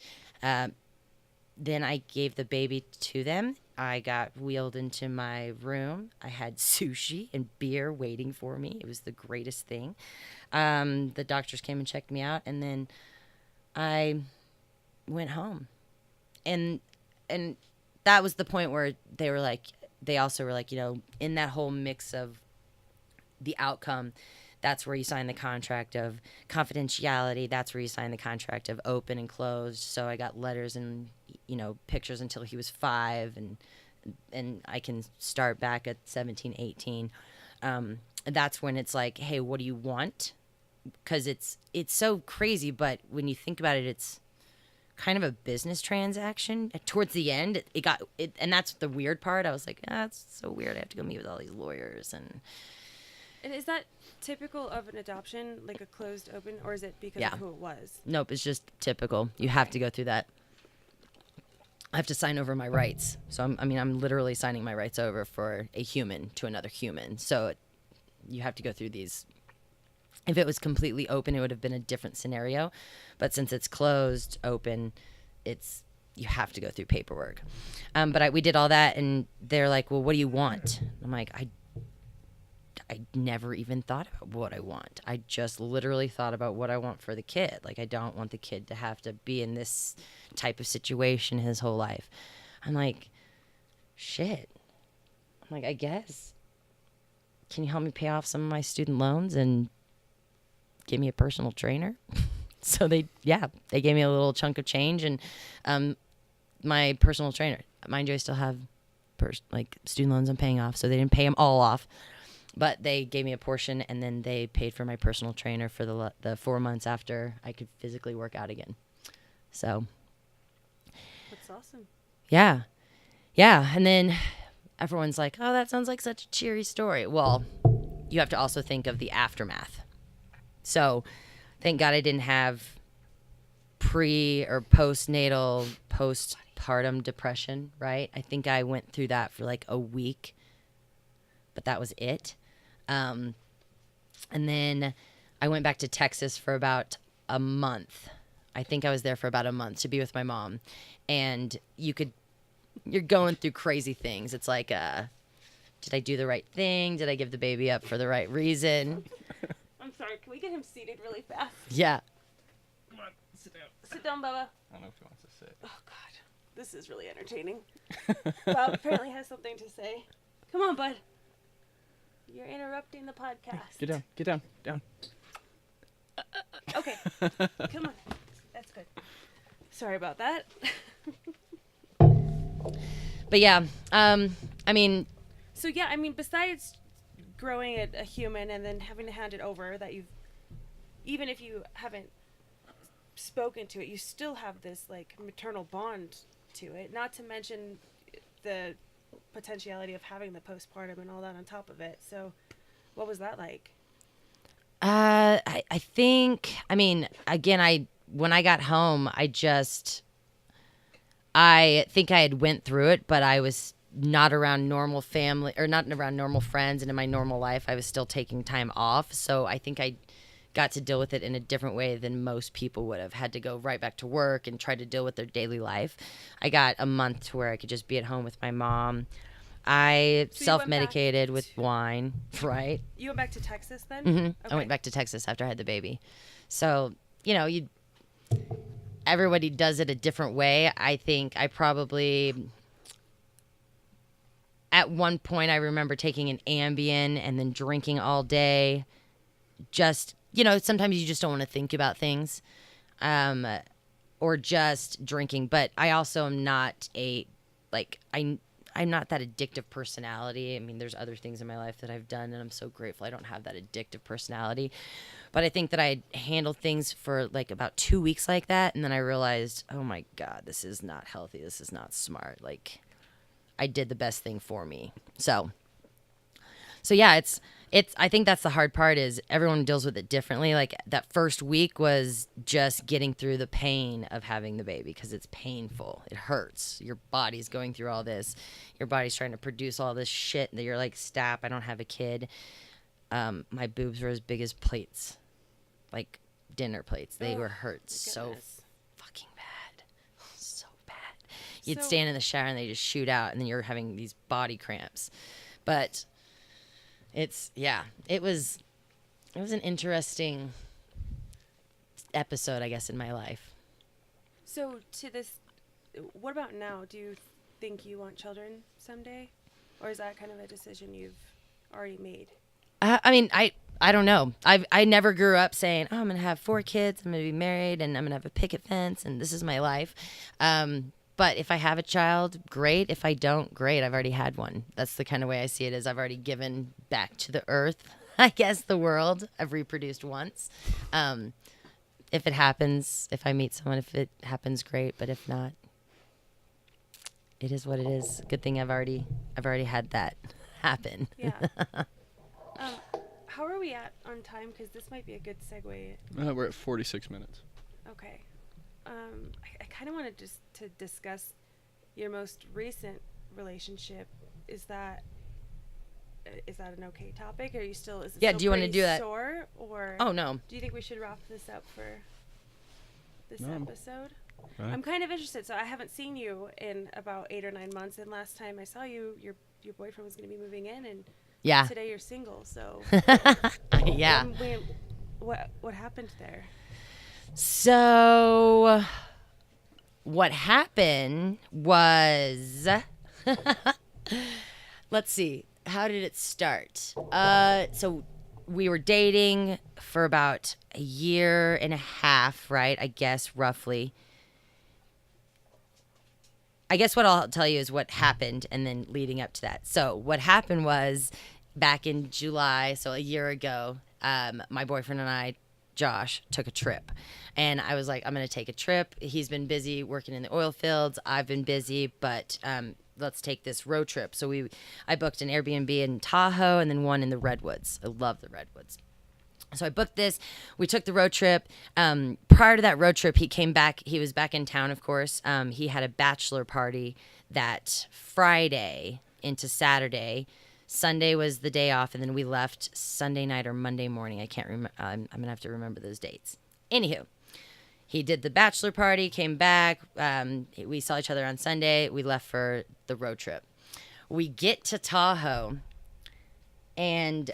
then I gave the baby to them. I got wheeled into my room. I had sushi and beer waiting for me. It was the greatest thing. The doctors came and checked me out, and then I went home. And that was the point where they also were like, in that whole mix of the outcome, that's where you sign the contract of confidentiality. That's where you sign the contract of open and closed. So I got letters and, pictures until he was 5, and I can start back at 17, 18. That's when it's like, hey, what do you want? Because it's so crazy, but when you think about it, it's kind of a business transaction. Towards the end, and that's the weird part. I was like, it's so weird. I have to go meet with all these lawyers and is that typical of an adoption, like a closed open, or is it because of who it was? Nope, it's just typical. You have to go through that. I have to sign over my rights. So I'm literally signing my rights over for a human to another human. So you have to go through these. If it was completely open, it would have been a different scenario. But since it's closed, open, you have to go through paperwork. But we did all that, and they're like, well, what do you want? I'm like, I never even thought about what I want. I just literally thought about what I want for the kid. Like, I don't want the kid to have to be in this type of situation his whole life. I'm like, shit. I'm like, I guess. Can you help me pay off some of my student loans and give me a personal trainer? So they gave me a little chunk of change and my personal trainer. Mind you, I still have student loans I'm paying off, so they didn't pay them all off. But they gave me a portion, and then they paid for my personal trainer for the 4 months after I could physically work out again. So. That's awesome. Yeah. Yeah. And then everyone's like, oh, that sounds like such a cheery story. Well, you have to also think of the aftermath. So thank God I didn't have pre or postnatal, postpartum depression, right? I think I went through that for like a week, but that was it. And then I went back to Texas for about a month. I think I was there for about a month to be with my mom. And you're going through crazy things. It's like, did I do the right thing? Did I give the baby up for the right reason? I'm sorry, can we get him seated really fast? Yeah. Come on, sit down. Sit down, Bubba. I don't know if he wants to sit. Oh, God. This is really entertaining. Bob apparently has something to say. Come on, bud. You're interrupting the podcast. Get down. Okay. Come on. That's good. Sorry about that. But yeah, So yeah, besides growing a human and then having to hand it over, even if you haven't spoken to it, you still have this like maternal bond to it. Not to mention the potentiality of having the postpartum and all that on top of it. So what was that like? I think, again, when I got home, I think I had went through it, but I was not around normal family or not around normal friends. And in my normal life, I was still taking time off. So I think I got to deal with it in a different way than most people would have had to go right back to work and try to deal with their daily life. I got a month to where I could just be at home with my mom. I self-medicated with wine, right? You went back to Texas then? Mm-hmm. Okay. I went back to Texas after I had the baby. So, everybody does it a different way. I think I probably, at one point, I remember taking an Ambien and then drinking all day. Just, sometimes you just don't want to think about things, or just drinking. But I also am not I'm not that addictive personality. There's other things in my life that I've done, and I'm so grateful I don't have that addictive personality. But I think that I handled things for like about 2 weeks like that, and then I realized, oh my God, this is not healthy. This is not smart. Like, I did the best thing for me. So yeah, it's I think that's the hard part is everyone deals with it differently. Like that first week was just getting through the pain of having the baby because it's painful. It hurts. Your body's going through all this. Your body's trying to produce all this shit that you're like, stop, I don't have a kid. My boobs were as big as plates, like dinner plates. They were hurt so fucking bad. So bad. You'd stand in the shower and they just shoot out and then you're having these body cramps. But it was an interesting episode, I guess, in my life. So to this, what about now? Do you think you want children someday? Or is that kind of a decision you've already made? I mean, I don't know. I never grew up saying, oh, I'm going to have 4 kids, I'm going to be married, and I'm going to have a picket fence, and this is my life. But if I have a child, great. If I don't, great. I've already had one. That's the kind of way I see it is I've already given back to the earth, I guess, the world. I've reproduced once. If it happens, if I meet someone, if it happens, great. But if not, it is what it is. Good thing I've already had that happen. Yeah. How are we at on time? Because this might be a good segue. We're at 46 minutes. Okay. I kind of wanted just to discuss your most recent relationship. Is that an okay topic? Are you still? Is it Yeah. still Do you want to pretty do that? Sore, or Oh no. do you think we should wrap this up for this No. episode? Right. I'm kind of interested. So I haven't seen you in about 8 or 9 months, and last time I saw you, your boyfriend was going to be moving in, and Yeah. today you're single. So Yeah. what happened there? So what happened was let's see, how did it start? So we were dating for about a year and a half, right? I guess roughly. I guess what I'll tell you is what happened and then leading up to that. So what happened was back in July, so a year ago, my boyfriend and I, Josh, took a trip. And I was like, I'm going to take a trip. He's been busy working in the oil fields. I've been busy, but let's take this road trip. So I booked an Airbnb in Tahoe and then one in the Redwoods. I love the Redwoods. So I booked this. We took the road trip. Prior to that road trip, he came back. He was back in town, of course. He had a bachelor party that Friday into Saturday. Sunday was the day off, and then we left Sunday night or Monday morning. I can't remember. I'm going to have to remember those dates. Anywho, he did the bachelor party, came back. We saw each other on Sunday. We left for the road trip. We get to Tahoe, and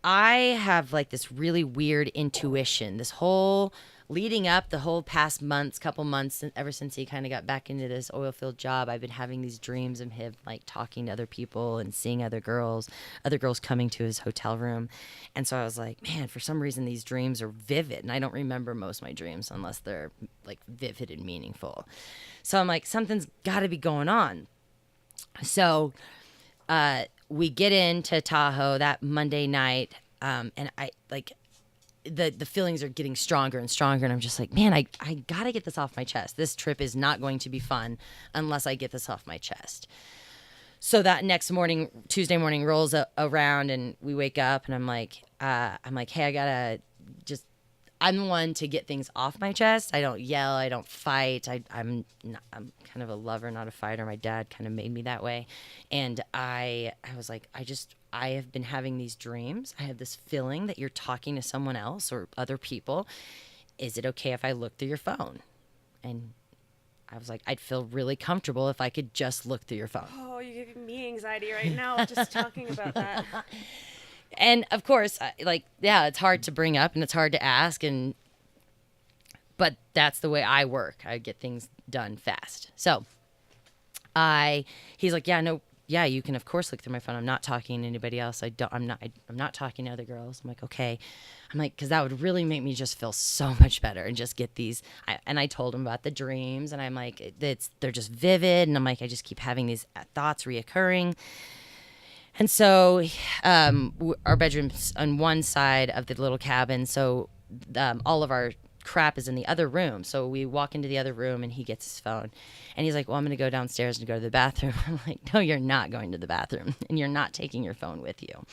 I have like this really weird intuition. This whole leading up, the whole past couple months, ever since he kind of got back into this oil field job, I've been having these dreams of him like talking to other people and seeing other girls coming to his hotel room. And so I was like, man, for some reason these dreams are vivid, and I don't remember most of my dreams unless they're like vivid and meaningful. So I'm like, something's got to be going on. So we get into Tahoe that Monday night, and I like the feelings are getting stronger and stronger, and I'm just like, man, I gotta get this off my chest. This trip is not going to be fun unless I get this off my chest. So that next morning, Tuesday morning, rolls around, and we wake up, and I'm like, hey, I gotta just. I'm the one to get things off my chest. I don't yell. I don't fight. I'm kind of a lover, not a fighter. My dad kind of made me that way. And I was like, I have been having these dreams. I have this feeling that you're talking to someone else or other people. Is it okay if I look through your phone? And I was like, I'd feel really comfortable if I could just look through your phone. Oh, you're giving me anxiety right now just talking about that. And of course, it's hard to bring up and it's hard to ask, but that's the way I work. I get things done fast. So he's like, yeah, you can of course look through my phone. I'm not talking to anybody else. I'm not talking to other girls. I'm like, okay. I'm like, because that would really make me just feel so much better and just get these. And I told him about the dreams, and I'm like, they're just vivid, and I'm like, I just keep having these thoughts reoccurring. And so our bedroom's on one side of the little cabin. So all of our crap is in the other room. So we walk into the other room and he gets his phone and he's like, well, I'm going to go downstairs and go to the bathroom. I'm like, no, you're not going to the bathroom and you're not taking your phone with you.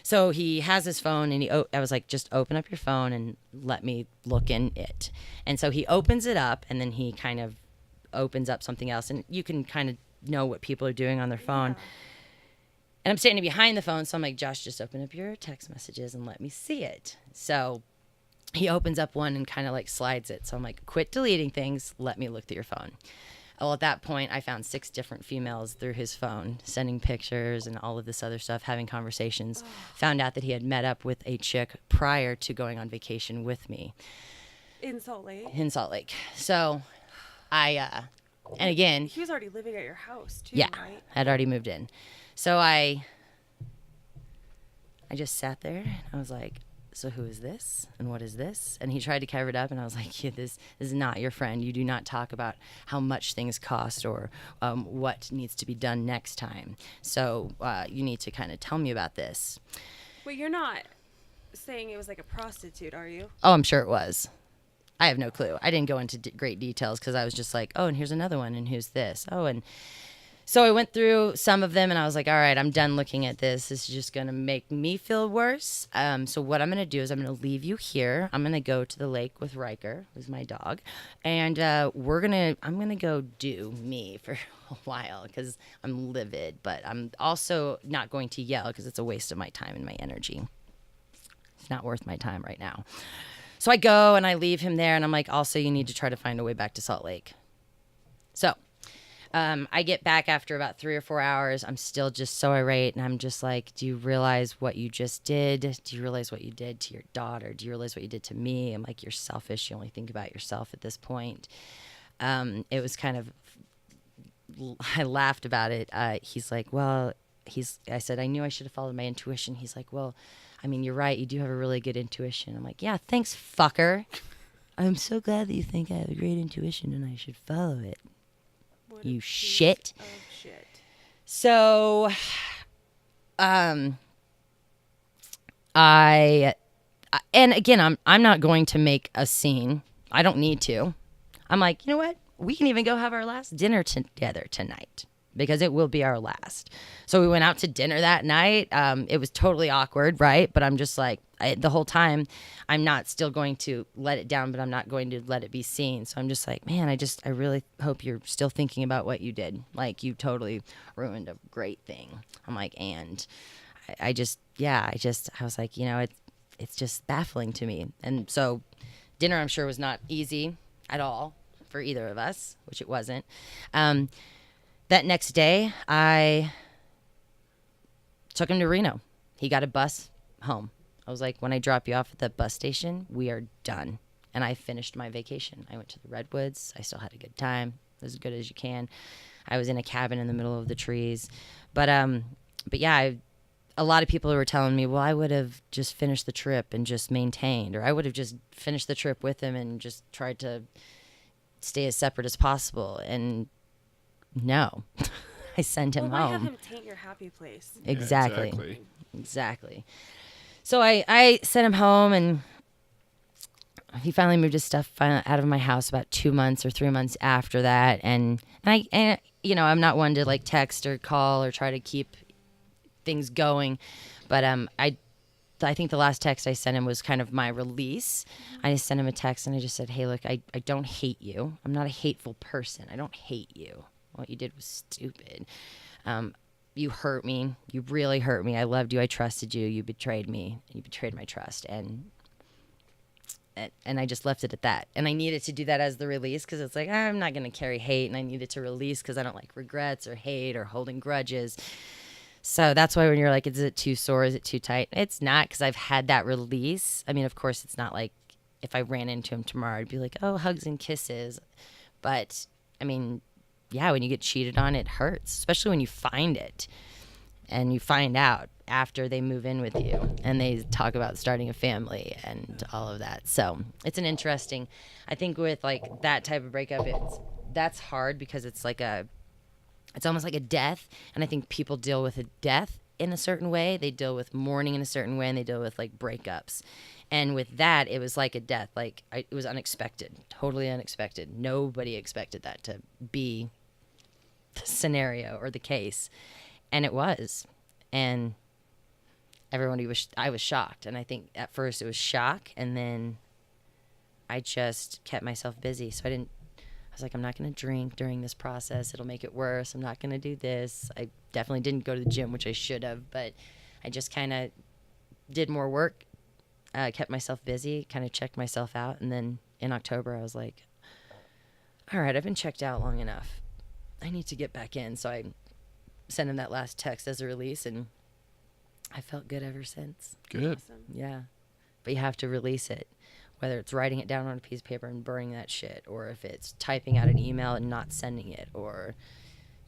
So he has his phone and I was like, just open up your phone and let me look in it. And so he opens it up and then he kind of opens up something else. And you can kind of know what people are doing on their phone. Yeah. And I'm standing behind the phone. So I'm like, Josh, just open up your text messages and let me see it. So he opens up one and kind of like slides it. So I'm like, quit deleting things. Let me look through your phone. Well, at that point, I found 6 different females through his phone, sending pictures and all of this other stuff, having conversations. Found out that he had met up with a chick prior to going on vacation with me In Salt Lake. in Salt Lake. So and again, He was already living at your house too, yeah, right? I'd already moved in. So I just sat there and I was like, so who is this and what is this? And he tried to cover it up and I was like, yeah, this is not your friend. You do not talk about how much things cost or what needs to be done next time. So you need to kind of tell me about this. Wait, you're not saying it was like a prostitute, are you? Oh, I'm sure it was. I have no clue. I didn't go into great details because I was just like, oh, and here's another one and who's this? Oh, and so I went through some of them and I was like, all right, I'm done looking at this. This is just going to make me feel worse. So what I'm going to do is I'm going to leave you here. I'm going to go to the lake with Riker, who's my dog. And I'm going to go do me for a while because I'm livid. But I'm also not going to yell because it's a waste of my time and my energy. It's not worth my time right now. So I go and I leave him there and I'm like, also, you need to try to find a way back to Salt Lake. So I get back after about 3 or 4 hours. I'm still just so irate. And I'm just like, do you realize what you just did? Do you realize what you did to your daughter? Do you realize what you did to me? I'm like, you're selfish. You only think about yourself at this point. It was kind of, I laughed about it. He's like, well, I said, I knew I should have followed my intuition. He's like, well, I mean, you're right. You do have a really good intuition. I'm like, yeah, thanks, fucker. I'm so glad that you think I have a great intuition and I should follow it. What a You piece shit. of shit. So, and again, I'm not going to make a scene. I don't need to. I'm like, you know what? We can even go have our last dinner together tonight because it will be our last. So we went out to dinner that night. It was totally awkward, right? But I'm just like, the whole time, I'm not still going to let it down, but I'm not going to let it be seen. So I'm just like, man, I really hope you're still thinking about what you did. Like, you totally ruined a great thing. I'm like, and I was like, you know, it's just baffling to me. And so dinner, I'm sure, was not easy at all for either of us, which it wasn't. That next day, I took him to Reno. He got a bus home. I was like, when I drop you off at the bus station, we are done. And I finished my vacation. I went to the Redwoods. I still had a good time, as good as you can. I was in a cabin in the middle of the trees. But yeah, a lot of people were telling me, well, I would have just finished the trip and just maintained, or I would have just finished the trip with him and just tried to stay as separate as possible. And no, I sent him Well, why home. have him taint your happy place? Exactly. Exactly. So I sent him home, and he finally moved his stuff out of my house about 2 months or 3 months after that. And you know, I'm not one to like text or call or try to keep things going, but I think the last text I sent him was kind of my release. I just sent him a text and I just said, hey, look, I don't hate you. I'm not a hateful person. I don't hate you. What you did was stupid. You hurt me. You really hurt me. I loved you. I trusted you. You betrayed me. You betrayed my trust. And I just left it at that. And I needed to do that as the release because it's like, I'm not going to carry hate. And I needed to release because I don't like regrets or hate or holding grudges. So that's why when you're like, is it too sore? Is it too tight? It's not, because I've had that release. I mean, of course, it's not like if I ran into him tomorrow, I'd be like, oh, hugs and kisses. But, I mean, yeah, when you get cheated on, it hurts, especially when you find it and you find out after they move in with you and they talk about starting a family and all of that. So it's an interesting, I think with like that type of breakup, that's hard because it's almost like a death. And I think people deal with a death in a certain way. They deal with mourning in a certain way, and they deal with like breakups And with that, it was like a death. Like, it was unexpected, totally unexpected. Nobody expected that to be the scenario or the case. And it was. And I was shocked. And I think at first it was shock. And then I just kept myself busy. So I was like, I'm not going to drink during this process. It'll make it worse. I'm not going to do this. I definitely didn't go to the gym, which I should have. But I just kind of did more work. Kept myself busy, kind of checked myself out. And then in October, I was like, all right, I've been checked out long enough. I need to get back in. So I sent him that last text as a release, and I felt good ever since. Good. Awesome. Yeah. But you have to release it, whether it's writing it down on a piece of paper and burning that shit, or if it's typing out an email and not sending it, or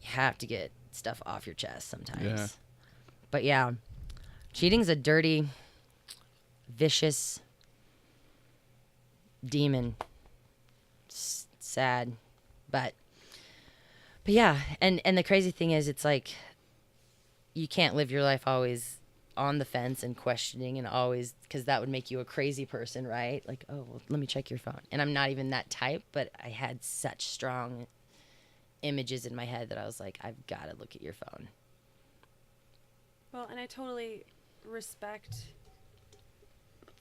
you have to get stuff off your chest sometimes. Yeah. But yeah, cheating's a dirty, vicious demon. Sad, but yeah, and the crazy thing is, it's like you can't live your life always on the fence and questioning, and always, because that would make you a crazy person, right? Like, oh, well, let me check your phone. And I'm not even that type, but I had such strong images in my head that I was like, I've got to look at your phone. Well, and I totally respect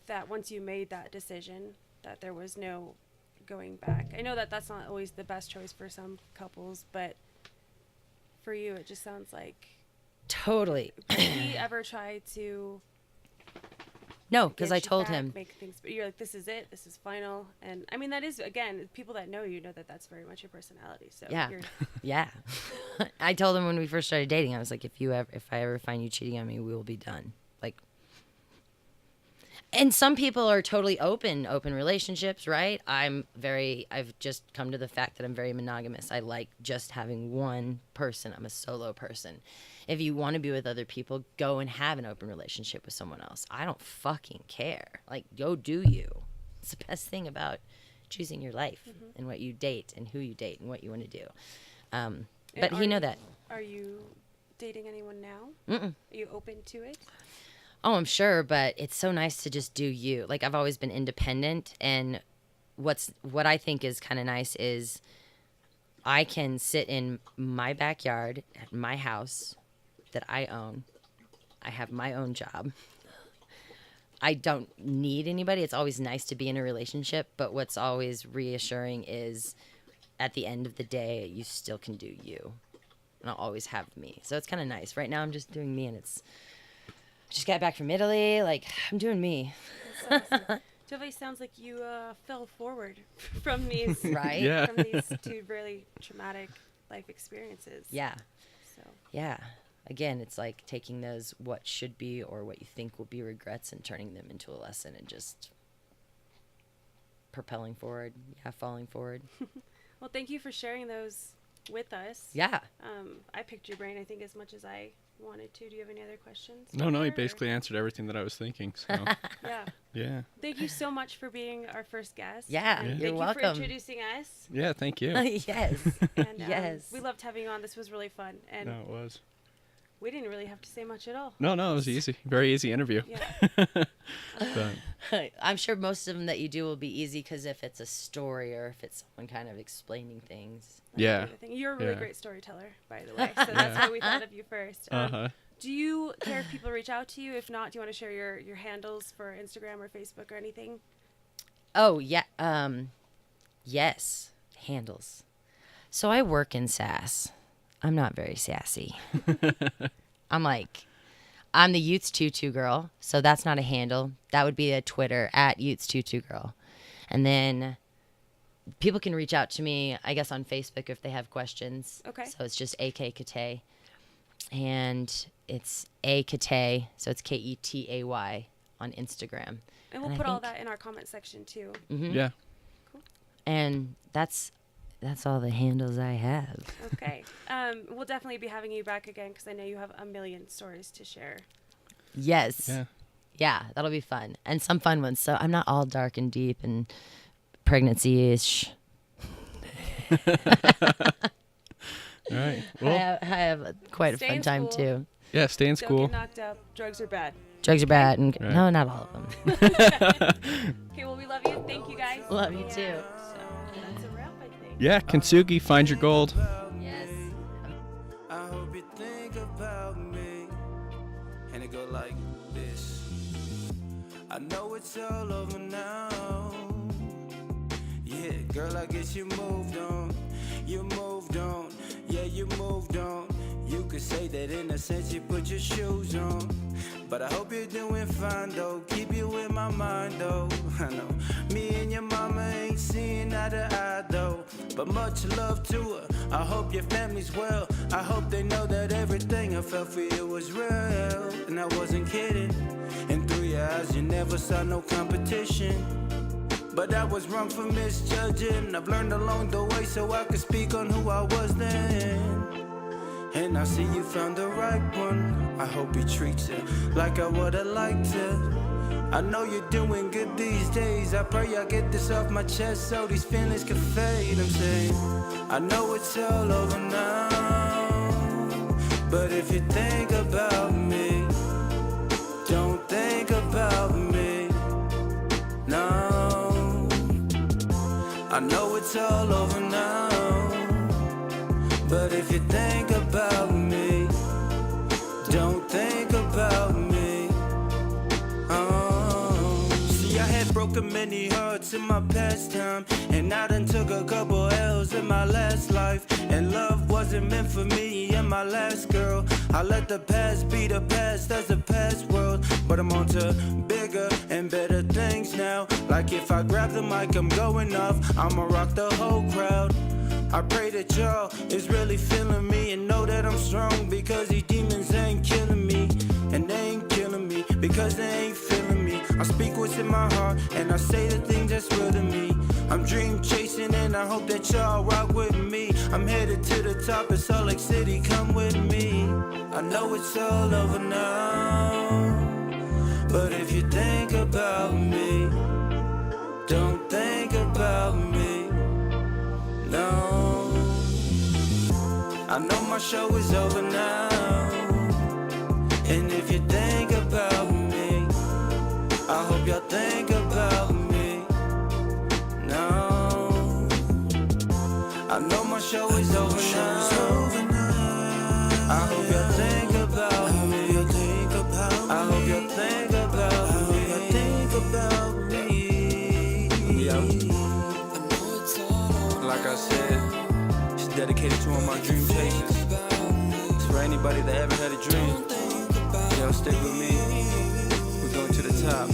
that once you made that decision, that there was no going back. I know that that's not always the best choice for some couples, but for you, it just sounds like. Totally. Did he ever try to? No, because get I you told back, him. Make things, but you're like, this is it. This is final. And I mean, that is, again, people that know you know that that's very much your personality. So Yeah. you're, Yeah. I told him when we first started dating, I was like, if I ever find you cheating on me, we will be done. Like, and some people are totally open relationships, right? I've just come to the fact that I'm very monogamous. I like just having one person. I'm a solo person. If you want to be with other people, go and have an open relationship with someone else. I don't fucking care. Like, go do you. It's the best thing about choosing your life and what you date and who you date and what you want to do. But he know that. Are you dating anyone now? Mm-mm. Are you open to it? Oh, I'm sure, but it's so nice to just do you. Like, I've always been independent, and what I think is kind of nice is I can sit in my backyard at my house that I own. I have my own job. I don't need anybody. It's always nice to be in a relationship, but what's always reassuring is at the end of the day, you still can do you. And I'll always have me. So it's kind of nice. Right now, I'm just doing me, and I just got back from Italy. Like, I'm doing me. That's awesome. Definitely sounds like you fell forward from these, Right? Yeah. from these two really traumatic life experiences. Yeah. So Yeah. Again, it's like taking those what should be or what you think will be regrets and turning them into a lesson and just propelling forward. Yeah, falling forward. well, thank you for sharing those with us. Yeah. I picked your brain, I think, as much as I wanted to. Do you have any other questions? No, he Tyler, or- basically answered everything that I was thinking. So, Yeah. yeah. Thank you so much for being our first guest. Yeah, And you're thank you welcome. for introducing us. Yeah, thank you. Yes. And Yes. we loved having you on. This was really fun. And No, it was. we didn't really have to say much at all. No, it was easy. Very easy interview. Yeah. But, I'm sure most of them that you do will be easy because if it's a story or if it's someone kind of explaining things. That's Yeah. the other thing. You're a really Yeah. great storyteller, by the way. So that's why we thought of you first. uh-huh. Do you care if people reach out to you? If not, do you want to share your handles for Instagram or Facebook or anything? Oh, yeah. Yes. Handles. So I work in sass. I'm not very sassy. I'm the Utes Tutu girl. So that's not a handle. That would be a Twitter at Utes Tutu girl. And then people can reach out to me, I guess, on Facebook if they have questions. Okay. So it's just KETAY. And it's KETAY. So it's KETAY on Instagram. And we'll And I put all think- that in our comment section too. Mhm. Yeah. And that's all the handles I have. Okay. We'll definitely be having you back again because I know you have a million stories to share. Yes. Yeah. Yeah, that'll be fun. And some fun ones. So I'm not all dark and deep and pregnancy-ish. All right. Well, I have quite a Stay fun in time school. too. yeah, stay in Don't school. get knocked up. Drugs are bad. Drugs are bad, and Right. no, not all of them. Okay, well, we love you. Thank you, guys. Love you too. So that's a wrap, I think. Yeah, Kintsugi, find your gold. Yes. I hope you think about me. And it go like this. I know it's all over now. Yeah, girl, I guess you moved on. You moved on. Yeah, you moved on. You could say that in a sense you put your shoes on. But I hope you're doing fine though. Keep you in my mind though. I know me and your mama ain't seeing eye to eye though. But much love to her. I hope your family's well. I hope they know that everything I felt for you was real. And I wasn't kidding. And through your eyes you never saw no competition. But I was wrong for misjudging. I've learned along the way so I could speak on who I was then. And I see you found the right one. I hope he treats you like I would've liked to. I know you're doing good these days. I pray I get this off my chest so these feelings can fade. I'm saying, I know it's all over now. But if you think about me, don't think about me. No, I know it's all over now. But if you think about me, don't think about me. See, I had broken many hearts in my past time, and I done took a couple L's in my last life. And love wasn't meant for me and my last girl. I let the past be the past, that's the past world. But I'm on to bigger and better things now. Like if I grab the mic, I'm going off. I'ma rock the whole crowd. I pray that y'all is really feeling me and know that I'm strong, because these demons ain't killing me. And they ain't killing me because they ain't feeling me. I speak what's in my heart and I say the things that's real to me. I'm dream chasing and I hope that y'all rock with me. I'm headed to the top of Salt Lake City, come with me. I know it's all over now. But if you think about me, don't think about me. No, I know my show is over now. And if you think about me, I hope y'all think about me. No, I know my show is over now. I hope y'all think about me. I hope y'all think about me. Yeah. Like I said, it's dedicated to all my dream chasers. It's for anybody that ever had a dream. Y'all stick with me. We're going to the top.